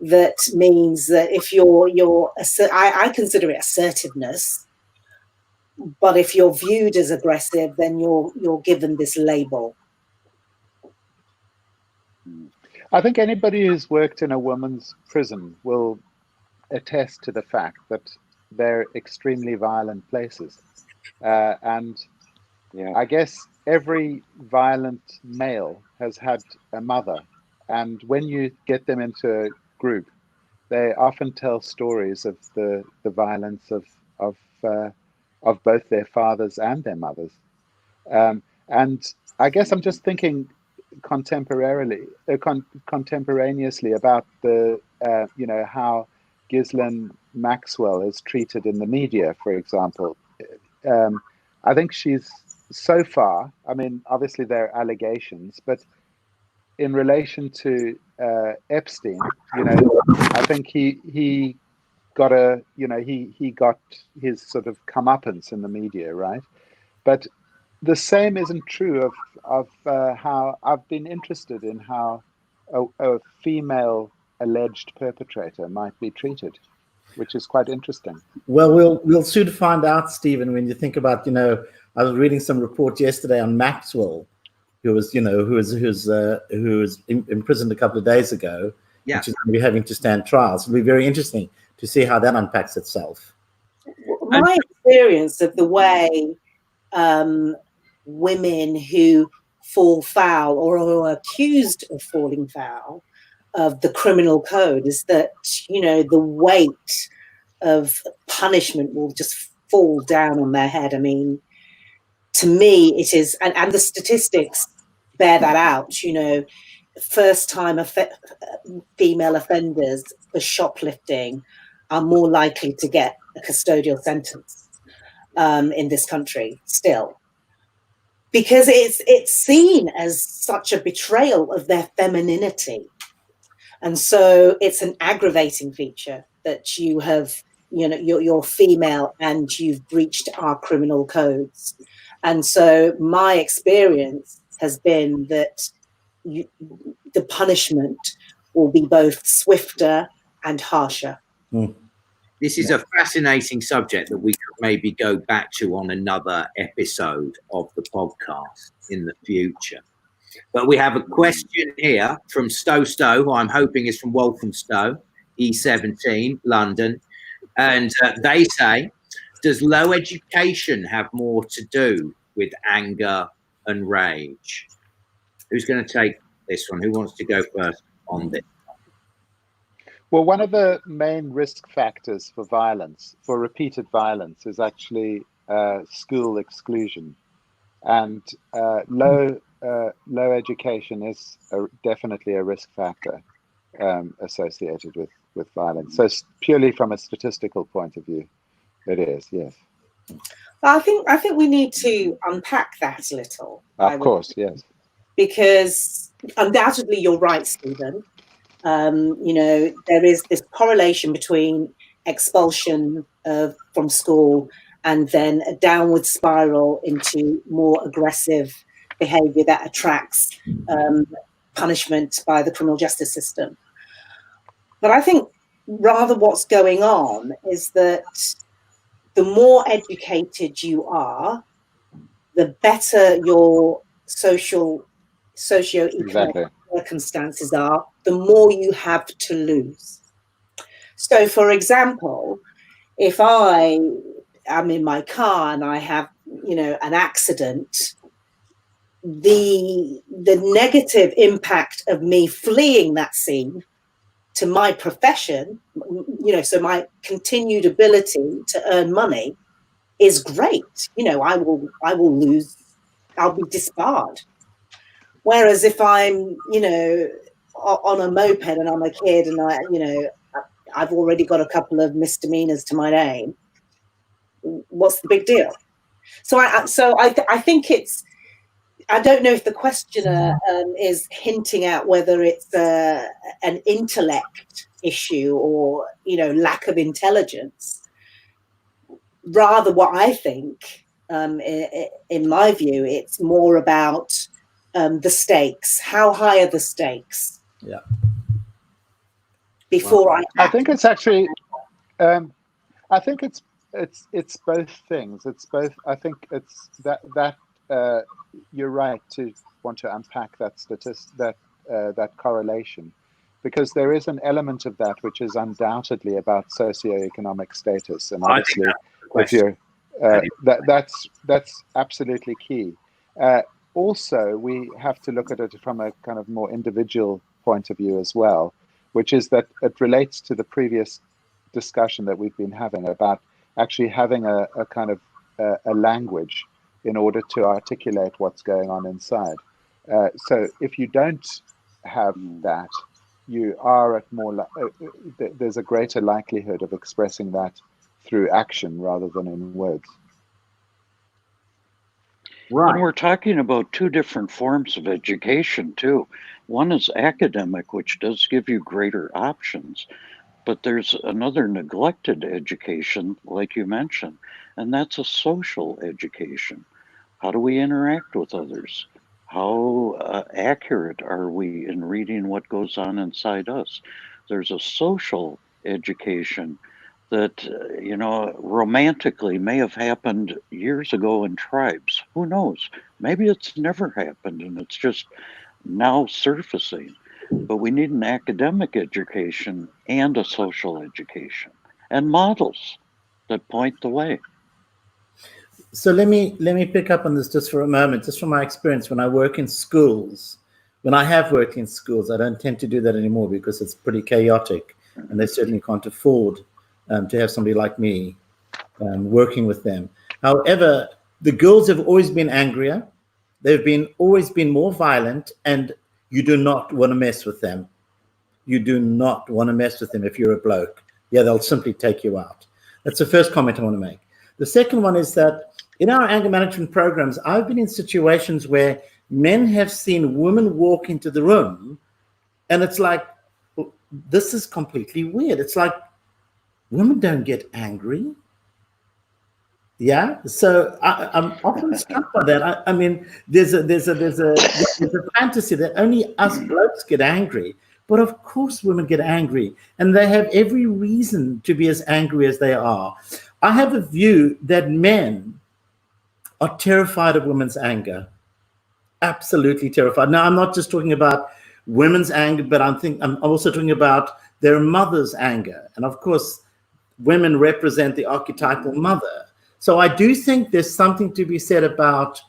B: that means that if I consider it assertiveness, but if you're viewed as aggressive, then you're given this label.
D: I think anybody who's worked in a women's prison will attest to the fact that they're extremely violent places. And I guess every violent male has had a mother. And when you get them into a group, they often tell stories of the violence of both their fathers and their mothers. And I guess I'm just thinking contemporaneously about the you know, how Ghislaine Maxwell is treated in the media, for example. I think she's so far, I mean, obviously there are allegations, but in relation to Epstein, you know, I think he got he got his sort of comeuppance in the media, right? But the same isn't true of how I've been interested in how a female alleged perpetrator might be treated, which is quite interesting.
E: Well, we'll soon find out, Stephen. When you think about, you know, I was reading some reports yesterday on Maxwell, who was imprisoned a couple of days ago, which is going to be having to stand trial. So it'll be very interesting to see how that unpacks itself.
B: My experience of the way women who fall foul or are accused of falling foul of the criminal code is that, you know, the weight of punishment will just fall down on their head. I mean, to me, it is, and the statistics bear that out, you know, first-time female offenders for shoplifting are more likely to get a custodial sentence in this country still, because it's seen as such a betrayal of their femininity. And so it's an aggravating feature that you have, you know, you're female and you've breached our criminal codes. And so my experience has been that the punishment will be both swifter and harsher.
A: This is a fascinating subject that we could maybe go back to on another episode of the podcast in the future. But we have a question here from Stowe, who I'm hoping is from Walthamstow, E17, London. And they say, does low education have more to do with anger and rage? Who's going to take this one? Who wants to go first on this?
D: Well, one of the main risk factors for violence, for repeated violence, is actually school exclusion. And low education is definitely a risk factor associated with violence. So purely from a statistical point of view, it is, yes.
B: I think we need to unpack that a little.
D: Of course, yes.
B: Because undoubtedly you're right, Stephen. There is this correlation between expulsion from school and then a downward spiral into more aggressive behavior that attracts punishment by the criminal justice system. But I think rather what's going on is that the more educated you are, the better your socio-economic circumstances are, the more you have to lose. So, for example, if I am in my car and I have, an accident, the negative impact of me fleeing that scene to my profession, so my continued ability to earn money is great. I will lose, I'll be disbarred. Whereas if I'm, on a moped and I'm a kid and I've already got a couple of misdemeanors to my name, what's the big deal? So I think it's, I don't know if the questioner is hinting at whether it's an intellect issue or, lack of intelligence. Rather, what I think, in my view, it's more about the stakes. How high are the stakes?
E: Yeah.
B: Before
D: I think it's actually, I think it's both things. It's both. I think it's that you're right to want to unpack that that correlation, because there is an element of that which is undoubtedly about socioeconomic status, and obviously, if you're that's absolutely key. Also, we have to look at it from a kind of more individual point of view as well, which is that it relates to the previous discussion that we've been having about actually having a kind of a language in order to articulate what's going on inside. So if you don't have that, you are at more, there's a greater likelihood of expressing that through action rather than in words.
C: Right. And we're talking about two different forms of education too. One is academic, which does give you greater options, but there's another neglected education, like you mentioned, and that's a social education. How do we interact with others? How accurate are we in reading what goes on inside us? There's a social education that, romantically may have happened years ago in tribes. Who knows? Maybe it's never happened and it's just now surfacing. But we need an academic education and a social education and models that point the way.
E: So let me pick up on this just for a moment, just from my experience when I work in schools. When I have worked in schools, I don't tend to do that anymore because it's pretty chaotic, and they certainly can't afford to have somebody like me working with them. However, the girls have always been angrier. They've always been more violent, and you do not want to mess with them. You do not want to mess with them if you're a bloke. Yeah, they'll simply take you out. That's the first comment I want to make. The second one is that in our anger management programs, I've been in situations where men have seen women walk into the room, and it's like, this is completely weird. It's like, women don't get angry. Yeah, so I'm often struck by that. I mean, there's a fantasy that only us blokes get angry, but of course women get angry, and they have every reason to be as angry as they are. I have a view that men are terrified of women's anger, absolutely terrified. Now, I'm not just talking about women's anger, but I'm also talking about their mother's anger, and of course, women represent the archetypal mother. So I do think there's something to be said about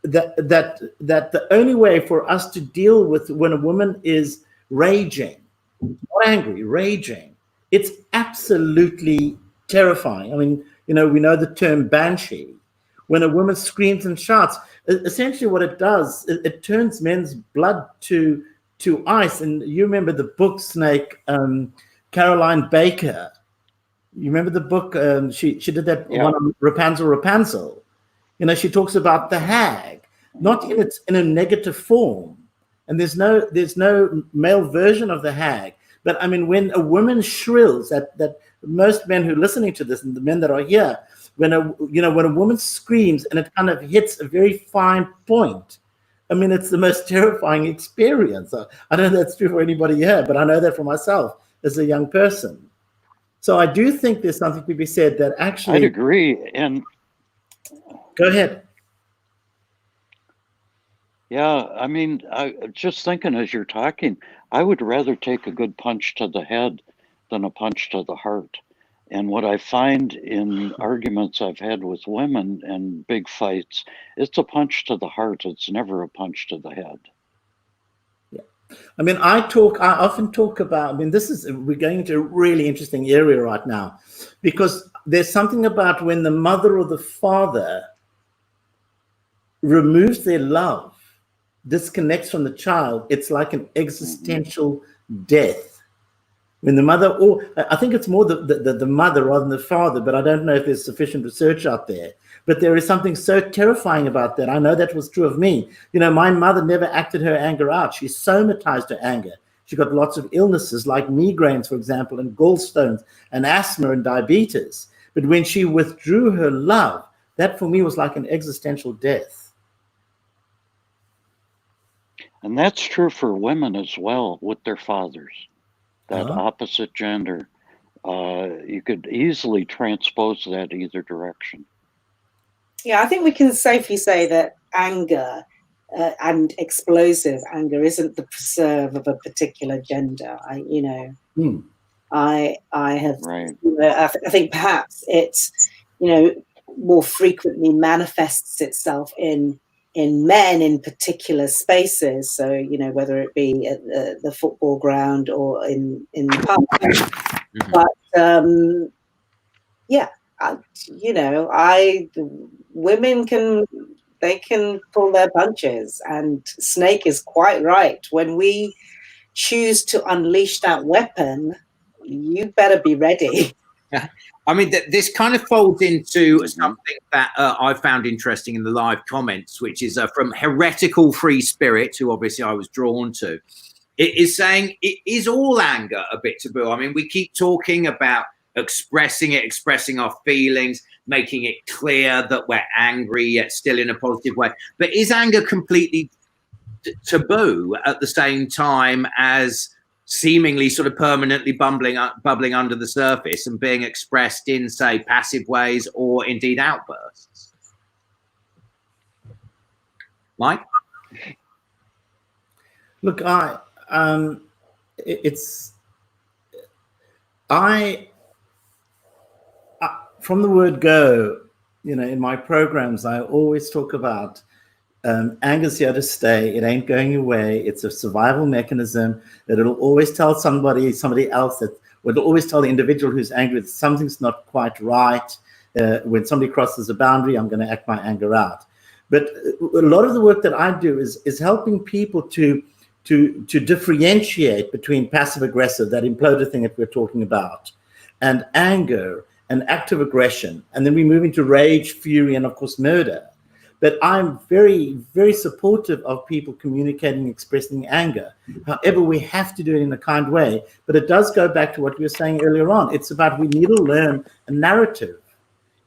E: that the only way for us to deal with when a woman is raging, not angry, raging, it's absolutely terrifying. I mean, we know the term banshee. When a woman screams and shouts, essentially what it does, it turns men's blood to ice. And you remember the book Snake, Caroline Baker. You remember the book? She did that one on Rapunzel. She talks about the hag, not in a negative form, and there's no male version of the hag. But I mean, when a woman shrills, that most men who are listening to this, and the men that are here, when a woman screams and it kind of hits a very fine point, I mean, it's the most terrifying experience. I don't know if that's true for anybody here, but I know that for myself as a young person. So I do think there's something to be said that actually.
C: I'd agree. And
E: go ahead.
C: Yeah, I mean, I just thinking as you're talking, I would rather take a good punch to the head than a punch to the heart. And what I find in arguments I've had with women and big fights, it's a punch to the heart. It's never a punch to the head.
E: I mean, I often talk about, we're going into a really interesting area right now, because there's something about when the mother or the father removes their love, disconnects from the child, it's like an existential death. When the mother, or I think it's more the mother rather than the father, but I don't know if there's sufficient research out there. But there is something so terrifying about that. I know that was true of me. My mother never acted her anger out. She somatized her anger. She got lots of illnesses like migraines, for example, and gallstones and asthma and diabetes. But when she withdrew her love, that for me was like an existential death.
C: And that's true for women as well with their fathers, that opposite gender. You could easily transpose that either direction.
B: Yeah, I think we can safely say that anger and explosive anger isn't the preserve of a particular gender. I have,
C: right.
B: I think perhaps it's, more frequently manifests itself in men in particular spaces. So, whether it be at the football ground or in the pub. But yeah. Women can pull their punches, and Snake is quite right. When we choose to unleash that weapon, you better be ready.
A: I mean, this kind of folds into something that I found interesting in the live comments, which is from Heretical Free Spirit, who obviously I was drawn to. It is saying, is all anger a bit taboo? I mean, we keep talking about expressing our feelings, making it clear that we're angry, yet still in a positive way. But is anger completely taboo at the same time as seemingly sort of permanently bubbling under the surface and being expressed in, say, passive ways or indeed outbursts? Mike?
E: Look, from the word go, in my programs, I always talk about anger's here to stay. It ain't going away. It's a survival mechanism that it'll always tell somebody else that it'll always tell the individual who's angry that something's not quite right. When somebody crosses a boundary, I'm going to act my anger out. But a lot of the work that I do is helping people to differentiate between passive aggressive, that imploder thing that we're talking about, and anger and active aggression. And then we move into rage, fury, and of course, murder. But I'm very, very supportive of people communicating, expressing anger. However, we have to do it in a kind way. But it does go back to what we were saying earlier on. It's about we need to learn a narrative.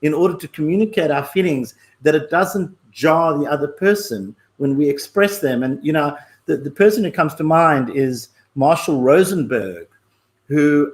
E: in order to communicate our feelings, that it doesn't jar the other person when we express them. And, you know, the person who comes to mind is Marshall Rosenberg, who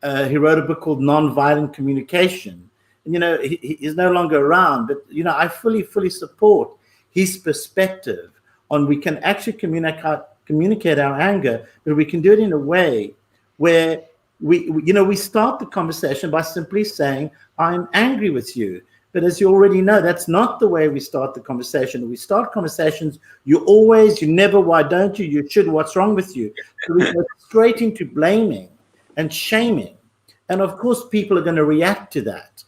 E: he wrote a book called Nonviolent Communication. And, you know, he's no longer around, but, you know, I fully support his perspective on we can actually communicate our anger, but we can do it in a way where we start the conversation by simply saying, I'm angry with you. But as you already know, that's not the way we start the conversation. We start conversations, you never, why don't you, you should, what's wrong with you? So we go straight into blaming and shaming. And of course, people are going to react to that.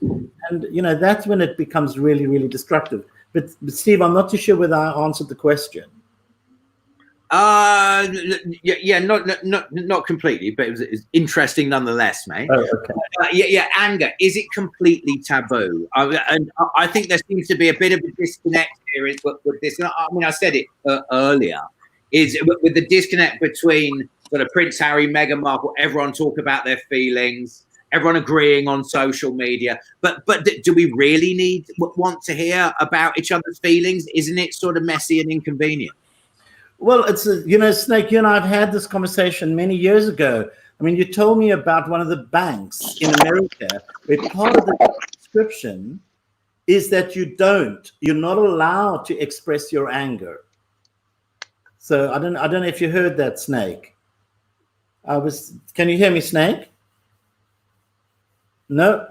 E: And, you know, that's when it becomes really, really destructive. But Steve, I'm not too sure whether I answered the question.
A: Yeah, not completely, but it was interesting nonetheless, mate.
E: Oh, okay.
A: Anger, is it completely taboo? And I think there seems to be a bit of a disconnect here with this. I mean, I said it earlier, is with the disconnect between sort of Prince Harry, Meghan Markle, everyone talk about their feelings, everyone agreeing on social media, but do we really want to hear about each other's feelings? Isn't it sort of messy and inconvenient?
E: Well, it's, you know, Snake, you and I have had this conversation many years ago. I mean, you told me about one of the banks in America where part of the description is that you're not allowed to express your anger. So I don't know if you heard that, Snake. Can you hear me, Snake? No,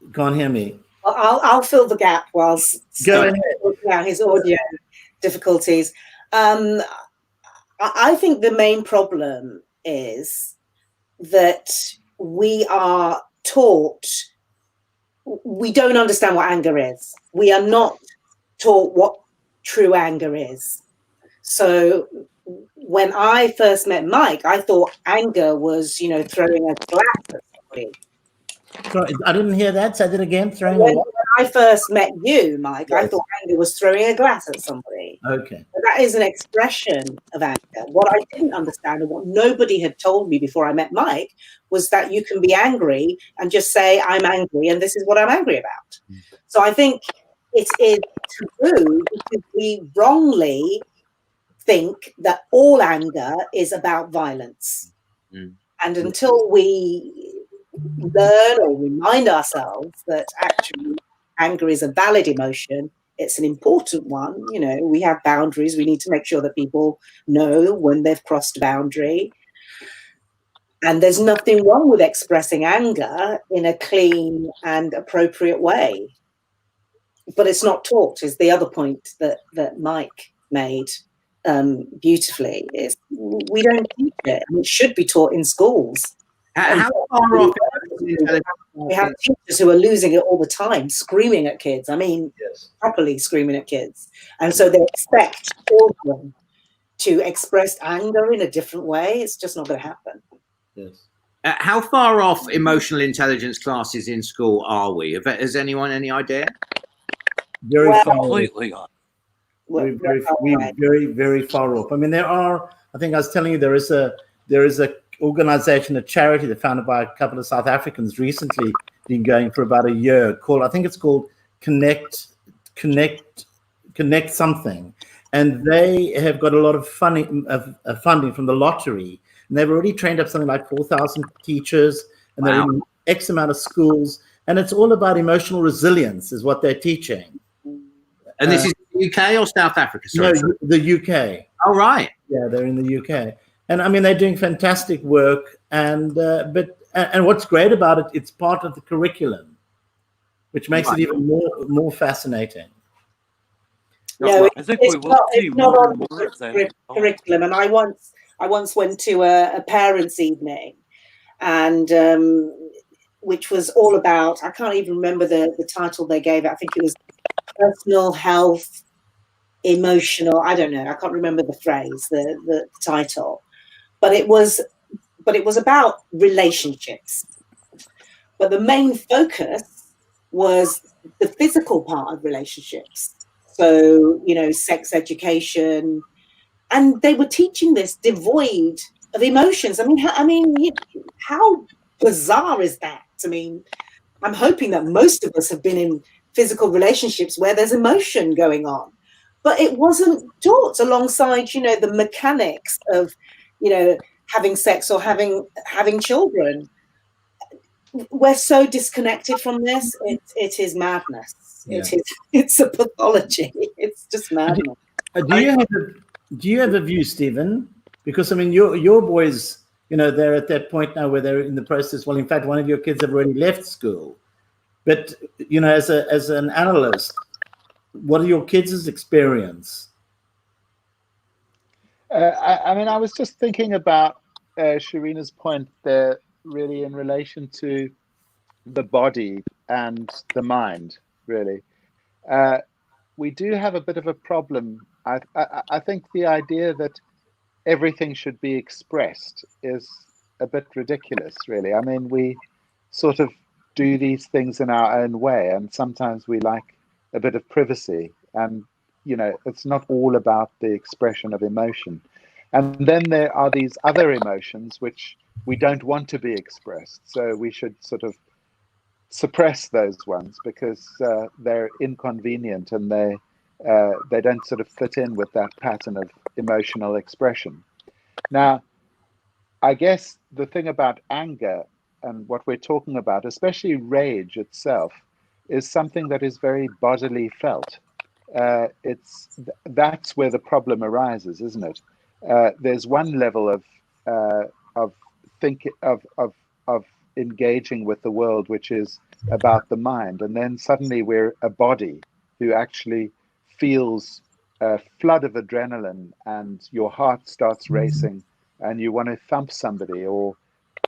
E: you can't hear me.
B: Well, I'll fill the gap whilst
E: Go ahead.
B: out his audio difficulties. I think the main problem is that we are taught, we don't understand what anger is. We are not taught what true anger is. So when I first met Mike, I thought anger was, you know, throwing a glass at somebody.
E: Sorry, I didn't hear that. Say that again.
B: When I first met you, Mike, yes, I thought anger was throwing a glass at somebody.
E: Okay.
B: But that is an expression of anger. What I didn't understand and what nobody had told me before I met Mike was that you can be angry and just say, I'm angry and this is what I'm angry about. So I think it is taboo because we wrongly think that all anger is about violence. And until we learn or remind ourselves that actually anger is a valid emotion, it's an important one. You know, we have boundaries. We need to make sure that people know when they've crossed a boundary. And there's nothing wrong with expressing anger in a clean and appropriate way. But it's not taught, is the other point that Mike made beautifully. Is we don't teach it, and it should be taught in schools.
A: How far off?
B: We have teachers who are losing it all the time, screaming at kids. I mean, properly screaming at kids. And so they expect children to express anger in a different way. It's just not going to happen.
E: Yes.
A: How far off emotional intelligence classes in school are we? Has anyone any idea?
E: Very far
C: completely
E: off.
B: We're
E: very far off. I mean, I think I was telling you, there is a organization, a charity that founded by a couple of South Africans recently, been going for about a year, I think it's called Connect something, and they have got a lot of funding from the lottery, and they've already trained up something like 4,000 teachers, and they're in X amount of schools, and it's all about emotional resilience is what they're teaching.
A: And this is the UK or South Africa? Sorry.
E: No, the UK.
A: Oh, right.
E: Yeah, they're in the UK. And I mean, they're doing fantastic work. And what's great about it, it's part of the curriculum, which makes it even more fascinating.
B: No,
C: I think we will see more and more of that
B: curriculum. And I once went to a parents' evening, and which was all about, I can't even remember the title they gave it. I think it was personal health, emotional. I don't know. I can't remember the phrase, the title. But it was about relationships. But the main focus was the physical part of relationships. So, you know, sex education, and they were teaching this devoid of emotions. I mean, how bizarre is that? I mean, I'm hoping that most of us have been in physical relationships where there's emotion going on, but it wasn't taught alongside, you know, the mechanics of, you know, having sex or having children. We're so disconnected from this. It is madness.
E: Yeah.
B: It's a pathology. It's just madness.
E: Do you have a view, Stephen? Because I mean, your boys, you know, they're at that point now where they're in the process. Well, in fact, one of your kids have already left school. But you know, as an analyst, what are your kids' experience?
D: I mean, I was just thinking about Sharina's point there, really in relation to the body and the mind, really. We do have a bit of a problem. I think the idea that everything should be expressed is a bit ridiculous, really. I mean, we sort of do these things in our own way, and sometimes we like a bit of privacy, and you know, it's not all about the expression of emotion. And then there are these other emotions which we don't want to be expressed, so we should sort of suppress those ones because they're inconvenient and they don't sort of fit in with that pattern of emotional expression. Now, I guess the thing about anger and what we're talking about, especially rage itself, is something that is very bodily felt. That's where the problem arises, isn't it? There's one level of engaging with the world, which is about the mind, and then suddenly we're a body who actually feels a flood of adrenaline, and your heart starts racing, and you want to thump somebody, or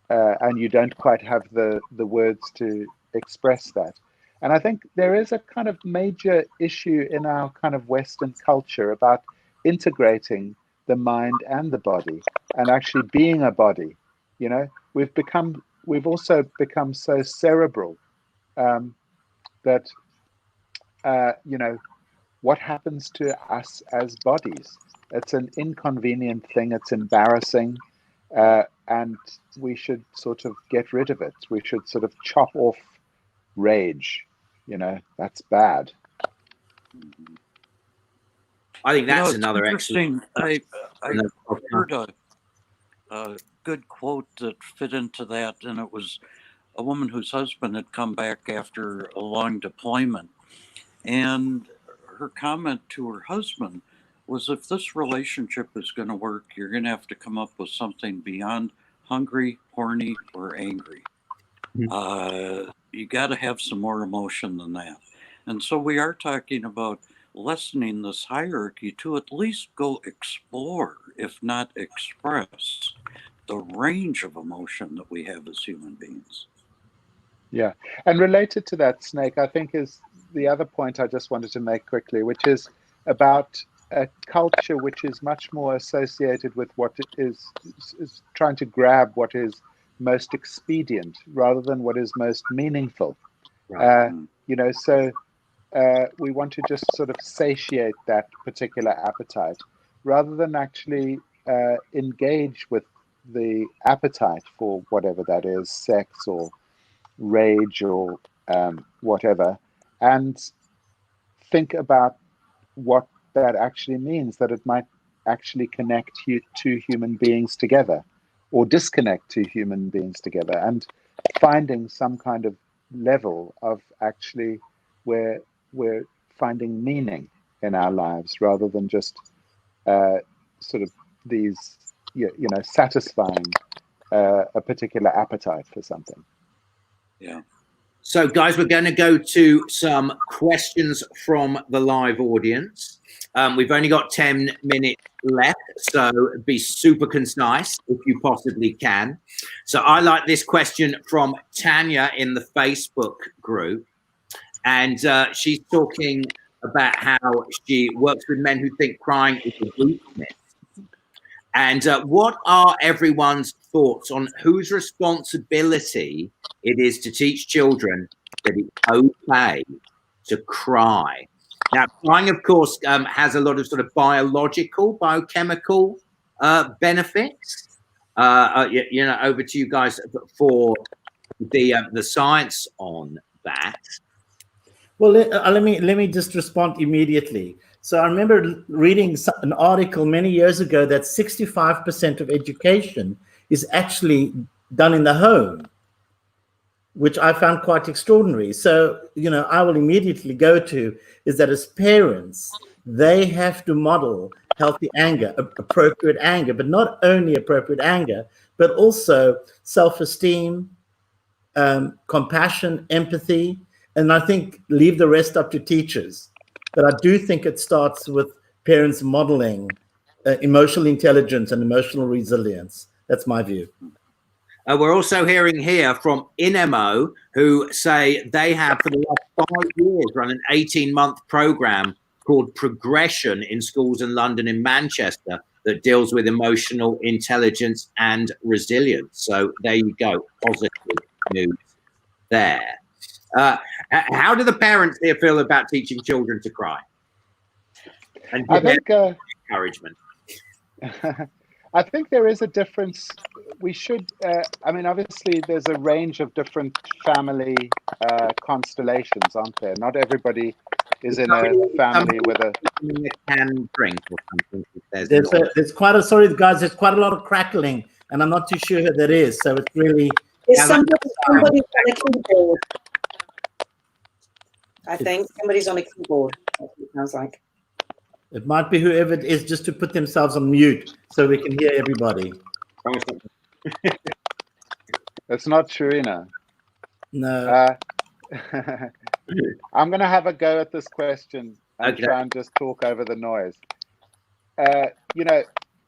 D: and you don't quite have the words to express that. And I think there is a kind of major issue in our kind of Western culture about integrating the mind and the body and actually being a body. You know, we've also become so cerebral that you know, what happens to us as bodies? It's an inconvenient thing. It's embarrassing, and we should sort of get rid of it. We should sort of chop off rage. You know, that's bad.
A: I think that's
C: it's
A: another
C: interesting. I heard
A: excellent.
C: a good quote that fit into that, and it was a woman whose husband had come back after a long deployment, and her comment to her husband was, if this relationship is going to work, you're going to have to come up with something beyond hungry, horny, or angry. You got to have some more emotion than that. And so we are talking about lessening this hierarchy to at least go explore, if not express, the range of emotion that we have as human beings.
D: Yeah, and related to that, Snake, I think is the other point I just wanted to make quickly, which is about a culture which is much more associated with what is trying to grab what is most expedient rather than what is most meaningful.
A: Right.
D: You know, so we want to just sort of satiate that particular appetite rather than actually engage with the appetite for whatever that is, sex or rage or whatever, and think about what that actually means, that it might actually connect two human beings together or disconnect two human beings together, and finding some kind of level of actually where we're finding meaning in our lives rather than just sort of these, you know, satisfying a particular appetite for something.
C: Yeah.
A: So, guys, we're going to go to some questions from the live audience. We've only got 10 minutes left, so be super concise if you possibly can. So I like this question from Tanya in the Facebook group. And she's talking about how she works with men who think crying is a weakness. And what are everyone's thoughts on whose responsibility it is to teach children that it's okay to cry? Now, crying, of course, has a lot of sort of biological, biochemical benefits. You know, over to you guys for the science on that?
E: Well, let me just respond immediately. So I remember reading an article many years ago that 65% of education is actually done in the home, which I found quite extraordinary. So, I will immediately go to is that as parents, they have to model healthy anger, appropriate anger, but not only appropriate anger, but also self-esteem, compassion, empathy, and I think leave the rest up to teachers. But I do think it starts with parents modeling emotional intelligence and emotional resilience. That's my view.
A: We're also hearing here from INEMO, who say they have for the last 5 years run an 18-month program called Progression in schools in London and Manchester that deals with emotional intelligence and resilience. So there you go, positive news there. How do the parents here feel about teaching children to cry? And
D: I think
A: encouragement.
D: I think there is a difference. We should, obviously there's a range of different family constellations, aren't there? Not everybody is in a family with a
A: can drink or something.
E: There's quite a lot of crackling, and I'm not too sure who that is. So it's really.
B: Is somebody's on a keyboard? I think somebody's on a keyboard. That's what it sounds like.
E: It might be whoever it is, just to put themselves on mute so we can hear everybody.
D: It's not Sharina.
E: No.
D: I'm going to have a go at this question and try and just talk over the noise.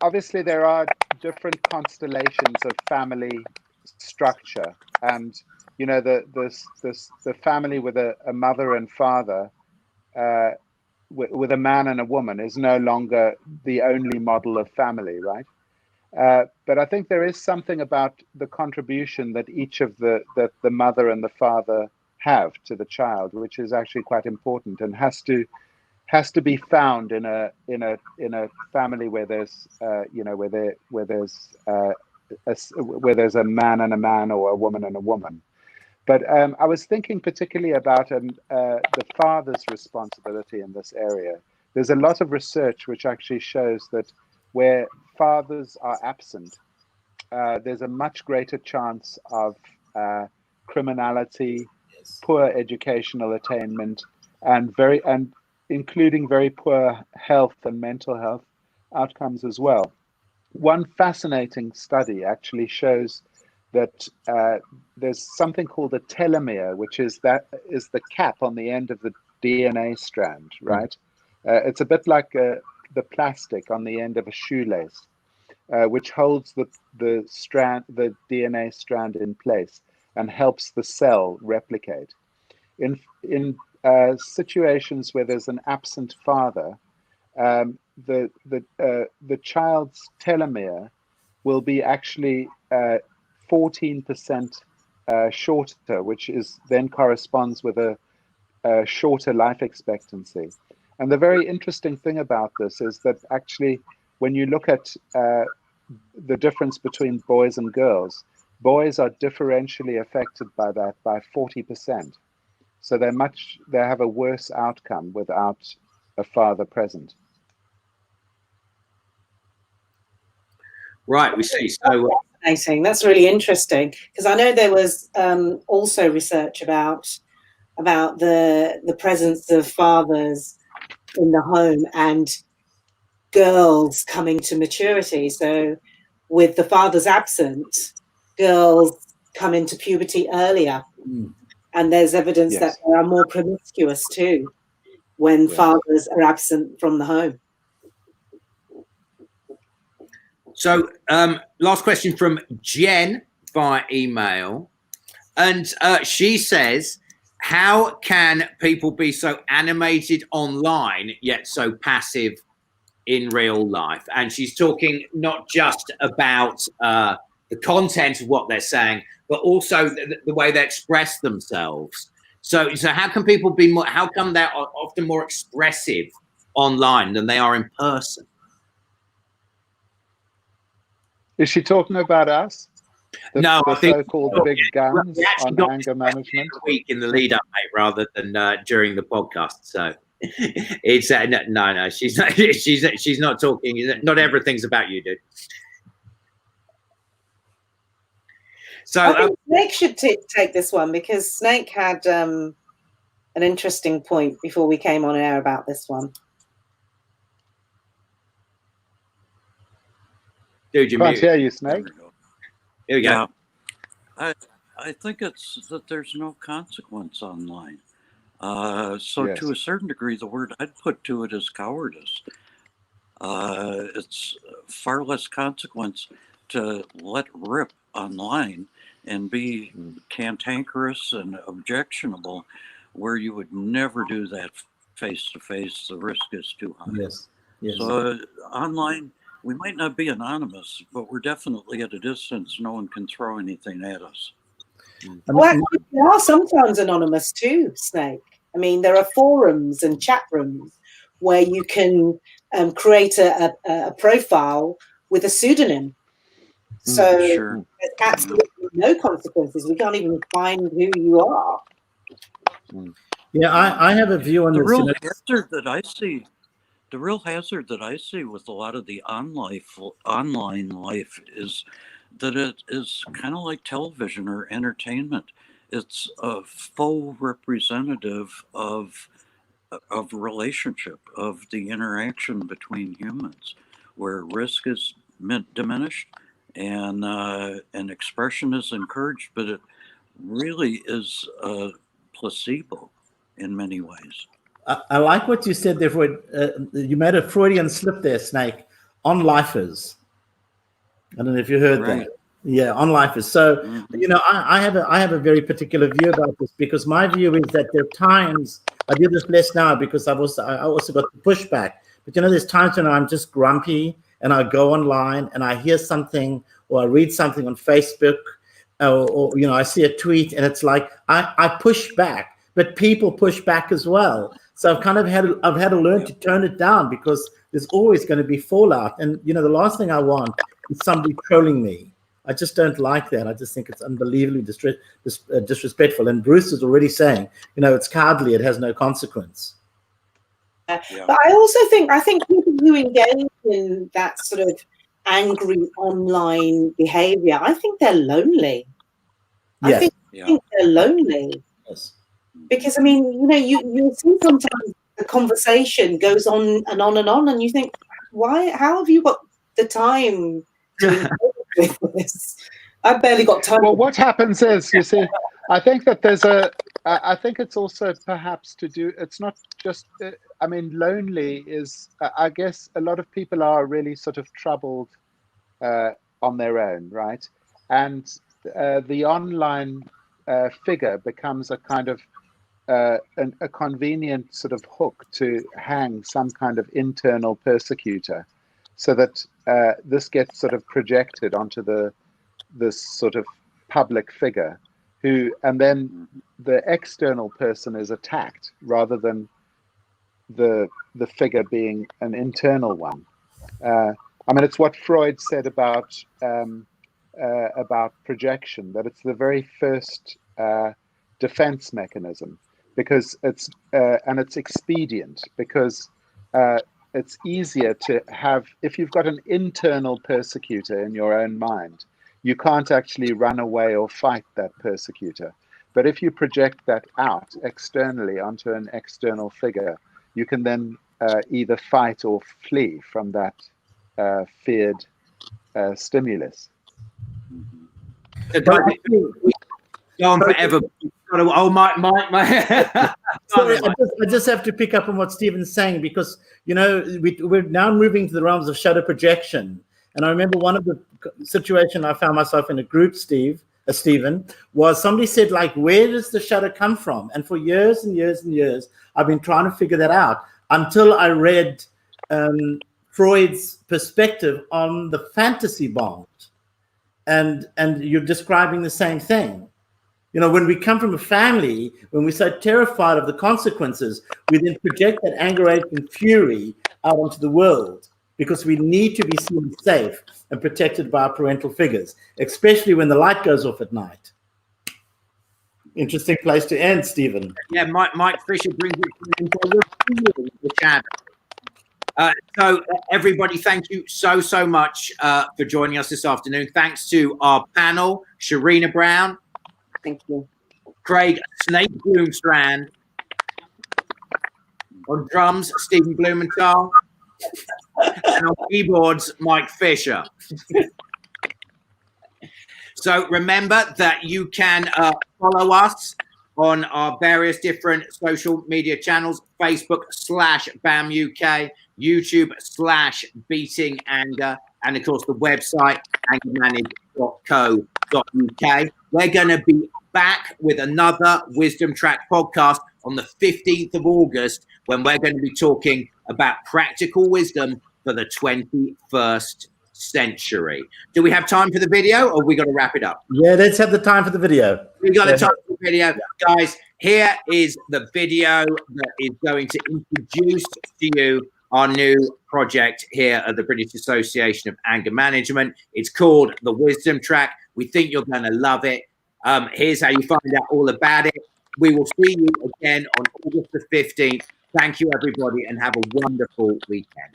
D: Obviously there are different constellations of family structure, and the family with a mother and father, with a man and a woman, is no longer the only model of family, right? But I think there is something about the contribution that each of the mother and the father have to the child, which is actually quite important and has to be found in a family where there's where there's a man and a man, or a woman and a woman. But I was thinking particularly about the father's responsibility in this area. There's a lot of research which actually shows that where fathers are absent, there's a much greater chance of criminality, poor educational attainment, and including very poor health and mental health outcomes as well. One fascinating study actually shows that there's something called a telomere, which is the cap on the end of the DNA strand, right? It's a bit like the plastic on the end of a shoelace, which holds the DNA strand in place and helps the cell replicate. In situations where there's an absent father, the child's telomere will be actually 14% shorter, which then corresponds with a shorter life expectancy. And the very interesting thing about this is that actually, when you look at the difference between boys and girls, boys are differentially affected by that by 40%. So they have a worse outcome without a father present.
A: Right, we see. So
B: fascinating. That's really interesting, because I know there was also research about the presence of fathers in the home and girls coming to maturity. So with the fathers absent, girls come into puberty earlier. And there's evidence that they are more promiscuous too when fathers are absent from the home.
A: So last question from Jen via email. And she says, how can people be so animated online yet so passive in real life? And she's talking not just about the content of what they're saying, but also the way they express themselves. So how can people be more, how come they're often more expressive online than they are in person?
D: Is she talking about us?
A: No, I
D: the
A: think
D: so-called big guns
A: we actually
D: on
A: got
D: anger management.
A: a week in the lead up, mate, rather than during the podcast. So it's no, she's not, she's not talking. Not everything's about you, dude. So
B: I think Snake should take this one, because Snake had an interesting point before we came on air about this one.
A: dude, you
D: Can't hear you, Snake.
A: Here we go.
C: Yeah. I think it's that there's no consequence online. So
D: Yes.
C: to a certain degree, the word I'd put to it is cowardice. It's far less consequence to let rip online and be cantankerous and objectionable, where you would never do that face to face. The risk is too high.
E: Yes. Yes.
C: So online, we might not be anonymous, but we're definitely at a distance. No one can throw anything at us.
B: Well, actually, they are sometimes anonymous too, Snake. I mean, there are forums and chat rooms where you can create a profile with a pseudonym. So
C: Sure.
B: there's absolutely no consequences. We can't even find who you are.
E: Yeah, I have a view on
C: The
E: this.
C: real hazard that I see with a lot of the online life is that it is kind of like television or entertainment. It's a faux representative of relationship, of the interaction between humans, where risk is diminished and expression is encouraged, but it really is a placebo in many ways.
E: I like what you said there, Freud. You made a Freudian slip there, Snake, on lifers. I don't know if you heard that. Yeah, on lifers. So, you know, I have a very particular view about this, because my view is that there are times, I do this less now because I also got the pushback, but you know, there's times when I'm just grumpy and I go online and I hear something or I read something on Facebook or you know, I see a tweet and it's like, I push back, but people push back as well. So I've kind of had to learn to tone it down, because there's always going to be fallout. And, you know, the last thing I want is somebody trolling me. I just don't like that. I just think it's unbelievably disrespectful. And Bruce is already saying, you know, it's cowardly. It has no consequence.
B: But I think people who engage in that sort of angry online behavior, I think they're lonely.
E: Yes.
B: I think they're lonely.
E: Yes.
B: Because, I mean, you know, you see sometimes the conversation goes on and on and on, and you think, how have you got the time to engage with this? I've barely got time.
D: Well, what happens is, you see, I think that I think it's also perhaps to do, it's not just, I mean, lonely is, I guess a lot of people are really sort of troubled on their own, right? And the online figure becomes a kind of, a convenient sort of hook to hang some kind of internal persecutor, so that this gets sort of projected onto this sort of public figure, and then the external person is attacked rather than the figure being an internal one. I mean, it's what Freud said about projection, that it's the very first defense mechanism, because it's expedient, because it's easier to have, if you've got an internal persecutor in your own mind, you can't actually run away or fight that persecutor. But if you project that out externally onto an external figure, you can then either fight or flee from that feared stimulus.
A: Go on forever. Oh, my.
E: Sorry, I just have to pick up on what Stephen's saying, because, you know, we're now moving to the realms of shadow projection. And I remember one of the situation I found myself in a group, Stephen, was somebody said, like, where does the shadow come from? And for years and years and years, I've been trying to figure that out, until I read Freud's perspective on the fantasy bond. And you're describing the same thing. You know, when we come from a family, when we're so terrified of the consequences, we then project that anger, rage, and fury out onto the world, because we need to be seen safe. and protected by our parental figures, especially when the light goes off at night. Interesting place to end, Stephen.
A: Yeah, Mike Fisher brings it into the shadow. So everybody, thank you so much for joining us this afternoon. Thanks to our panel, Sharina Brown.
B: Thank you.
A: Craig Snake Bloomstrand. On drums, Stephen Blumenthal. And on keyboards, Mike Fisher. So remember that you can follow us on our various different social media channels, Facebook/BAM UK, YouTube /Beating Anger, and of course the website angermanage.co.uk. We're going to be back with another Wisdom Track podcast on the 15th of August, when we're going to be talking about practical wisdom for the 21st century. Do we have time for the video, or we got to wrap it up?
E: Yeah, let's have the time for the video.
A: We got the time for the video. Guys, here is the video that is going to introduce to you our new project here at the British Association of Anger Management. It's called The Wisdom Track. We think you're going to love it. Here's how you find out all about it. We will see you again on August the 15th. Thank you, everybody, and have a wonderful weekend.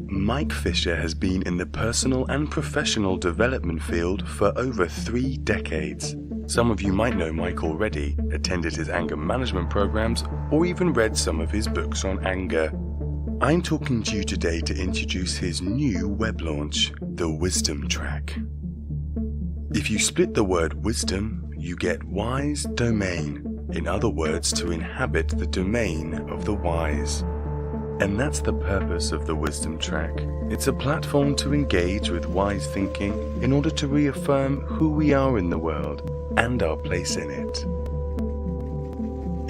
F: Mike Fisher has been in the personal and professional development field for over 3 decades. Some of you might know Mike already, attended his anger management programs, or even read some of his books on anger. I'm talking to you today to introduce his new web launch, The Wisdom Track. If you split the word wisdom, you get wise domain. In other words, to inhabit the domain of the wise. And that's the purpose of the Wisdom Track. It's a platform to engage with wise thinking in order to reaffirm who we are in the world and our place in it.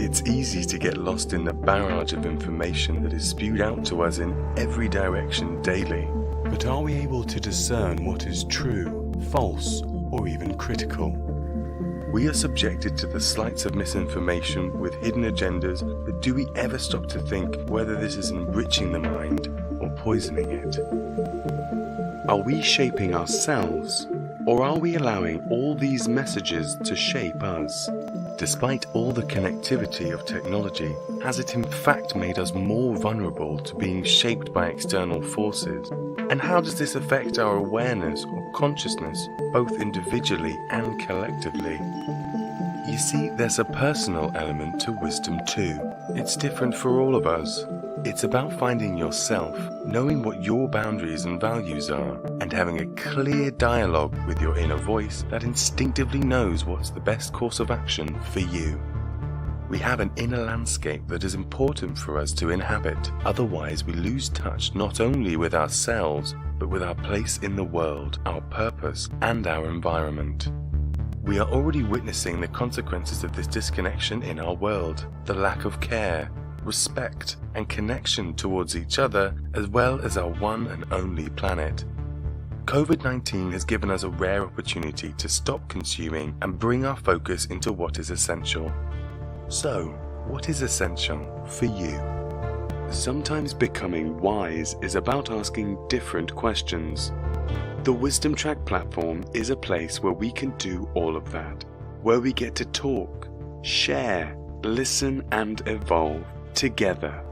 F: It's easy to get lost in the barrage of information that is spewed out to us in every direction daily. But are we able to discern what is true, false, or even critical? We are subjected to the sleights of misinformation with hidden agendas, but do we ever stop to think whether this is enriching the mind or poisoning it? Are we shaping ourselves, or are we allowing all these messages to shape us? Despite all the connectivity of technology, has it in fact made us more vulnerable to being shaped by external forces? And how does this affect our awareness or consciousness, both individually and collectively? You see, there's a personal element to wisdom too. It's different for all of us. It's about finding yourself, knowing what your boundaries and values are, and having a clear dialogue with your inner voice that instinctively knows what's the best course of action for you. We have an inner landscape that is important for us to inhabit. Otherwise, we lose touch not only with ourselves, but with our place in the world, our purpose, and our environment. We are already witnessing the consequences of this disconnection in our world, the lack of care, respect, and connection towards each other, as well as our one and only planet. COVID-19 has given us a rare opportunity to stop consuming and bring our focus into what is essential. So, what is essential for you? Sometimes becoming wise is about asking different questions. The Wisdom Track platform is a place where we can do all of that, where we get to talk, share, listen, and evolve together.